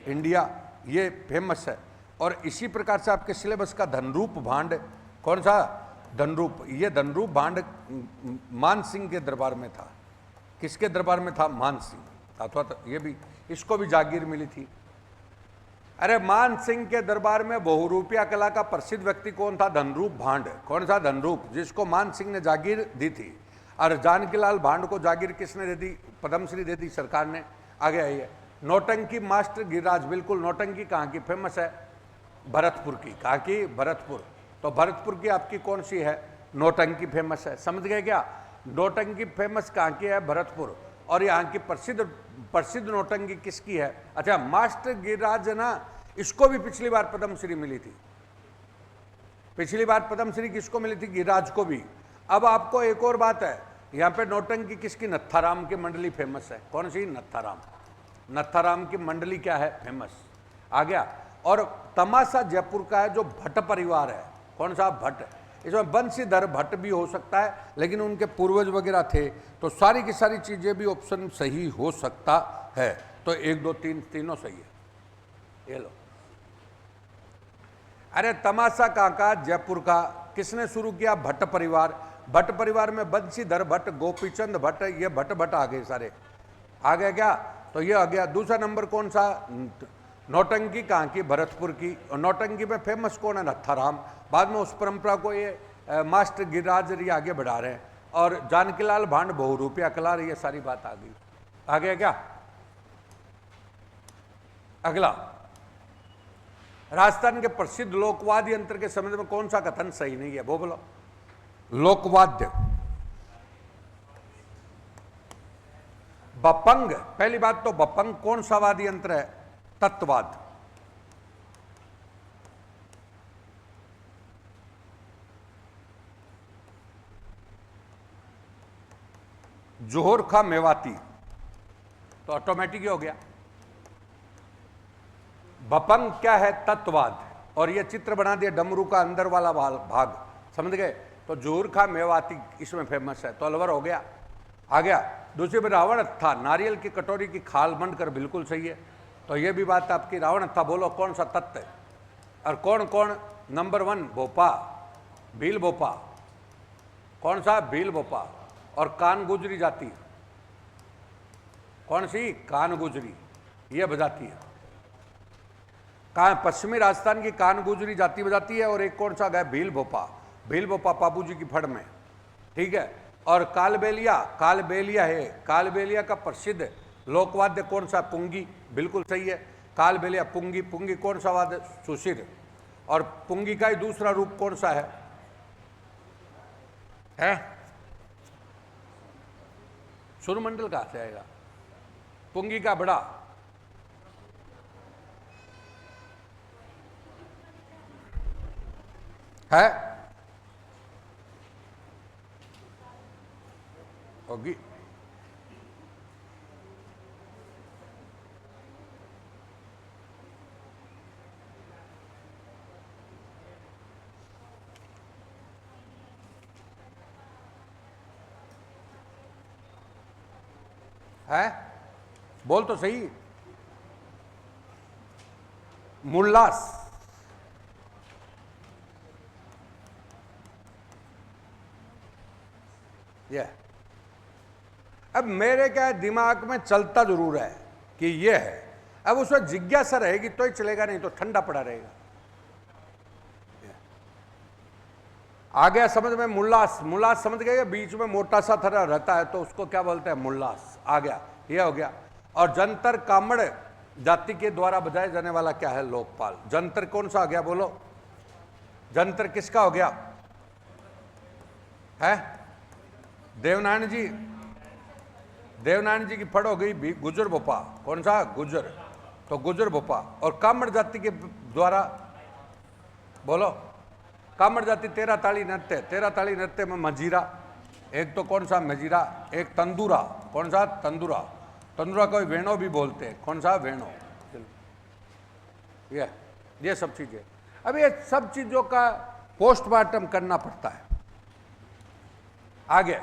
इंडिया, ये फेमस है। और इसी प्रकार से आपके सिलेबस का धनरूप भांड, कौन सा, धनरूप, ये धनरूप भांड मान सिंह के दरबार में था। किसके दरबार में था, मान सिंह, अथवा तो ये भी, इसको भी जागीर मिली थी। अरे मान सिंह के दरबार में बहुरूपिया कला का प्रसिद्ध व्यक्ति कौन था, धनरूप भांड, कौन सा, धनरूप, जिसको मान सिंह ने जागीर दी थी। और जानकीलाल भांड को जागीर किसने दे दी, पद्मश्री दे दी सरकार ने। आगे आइए, नौटंकी मास्टर गिरिराज, बिल्कुल, नौटंकी कहाँ की फेमस है, भरतपुर की। कहाँ की, भरतपुर। तो भरतपुर की आपकी कौन सी है, नौटंकी फेमस है, समझ गए क्या। नौटंकी फेमस कहाँ की है, भरतपुर। और यहाँ की प्रसिद्ध नौटंकी किसकी है, अच्छा, मास्टर गिरिराज है ना, इसको भी पिछली बार पद्मश्री मिली थी। पिछली बार पद्मश्री किसको मिली थी, गिरिराज को भी। अब आपको एक और बात है, यहाँ पे नौटंकी किसकी, नत्थाराम की मंडली फेमस है। कौन सी, नत्थाराम की मंडली क्या है, फेमस। आ गया। और तमाशा जयपुर का है, जो भट्ट परिवार है, कौन सा, भट्ट। इसमें बंशीधर भट्ट भी हो सकता है, लेकिन उनके पूर्वज वगैरह थे, तो सारी की सारी चीजें भी ऑप्शन सही हो सकता है। तो 1 2 3 तीनों सही है, ये लो। अरे तमाशा कहाँ का, जयपुर का। किसने शुरू किया, भट्ट परिवार। भट्ट परिवार में बंशीधर भट्ट, गोपीचंद भट्ट, ये भट्ट आ गए सारे। आ गया क्या, तो ये आ गया। दूसरा नंबर कौन सा, नौटंकी कहाँ की, भरतपुर की। और नौटंकी में फेमस कौन है, नत्थाराम। बाद में उस परंपरा को ये मास्टर गिरिराज ये आगे बढ़ा रहे हैं। और जानकीलाल भांड बहुरूपिया कला, ये सारी बात आ गई। आ गया क्या। अगला, राजस्थान के प्रसिद्ध लोकवाद्य यंत्र के संबंध में कौन सा कथन सही नहीं है, वो बोलो। लोकवाद्य, बपंग, पहली बात तो बपंग कौन सा वाद्य यंत्र है, तत्वाद। जोहर खा मेवाती, तो ऑटोमेटिक ही हो गया। बपंग क्या है, तत्वाद। और ये चित्र बना दिया डमरू का अंदर वाला भाग, समझ गए। तो जोहर खा मेवाती इसमें फेमस है, तो अलवर हो गया। आ गया। दूसरी में रावण था, नारियल की कटोरी की खाल मंड कर, बिल्कुल सही है। तो ये भी बात आपकी, रावण था, बोलो कौन सा तत्व है। और कौन कौन, नंबर 1 भोपा, भील भोपा, कौन सा, भील भोपा। और कान गुजरी जाती, कौन सी? कान गुजरी, ये बजाती है। पश्चिमी राजस्थान की कान गुजरी जाति बजाती है। और एक कौन सा गया? भील भोपा, भील भोपा बाबू जी की फड़ में, ठीक है। और कालबेलिया, कालबेलिया है, कालबेलिया का प्रसिद्ध लोकवाद्य कौन सा? पुंगी, बिल्कुल सही है, कालबेलिया पुंगी। पुंगी कौन सा वाद्य? सुशिर। और पुंगी का ही दूसरा रूप कौन सा है? सुरमंडल कहां से आएगा? पुंगी का बड़ा है, होगी। है, बोल तो सही। मुल्लास, ये। अब मेरे क्या दिमाग में चलता जरूर है कि ये है, अब उसमें जिज्ञासा रहेगी तो ही चलेगा, नहीं तो ठंडा पड़ा रहेगा। आ गया समझ में? मुल्लास, मुल्लास समझ गए? बीच में मोटा सा थरा रहता है तो उसको क्या बोलते हैं? मुल्लास। आ गया, ये हो गया। और जंतर कामड़ जाति के द्वारा बजाया जाने वाला क्या है? लोकपाल। जंतर कौन सा आ गया? बोलो, जंतर किसका हो गया? है देवनारायण जी, देवनारायण जी की फड़ हो गई गुजर भोपा। कौन सा? गुजर। तो गुजर भोपा। और कामड़ जाति के द्वारा बोलो, कामड़ जाति 13 ताली नृत्य, 13 ताली नृत्य में मजीरा एक, तो कौन सा? मजीरा। एक तंदूरा, कौन सा? तंदूरा। तंदूरा को वेणो भी बोलते हैं, कौन सा? वेणो। ये सब चीजें। अब ये सब चीजों का पोस्टमार्टम करना पड़ता है। आगे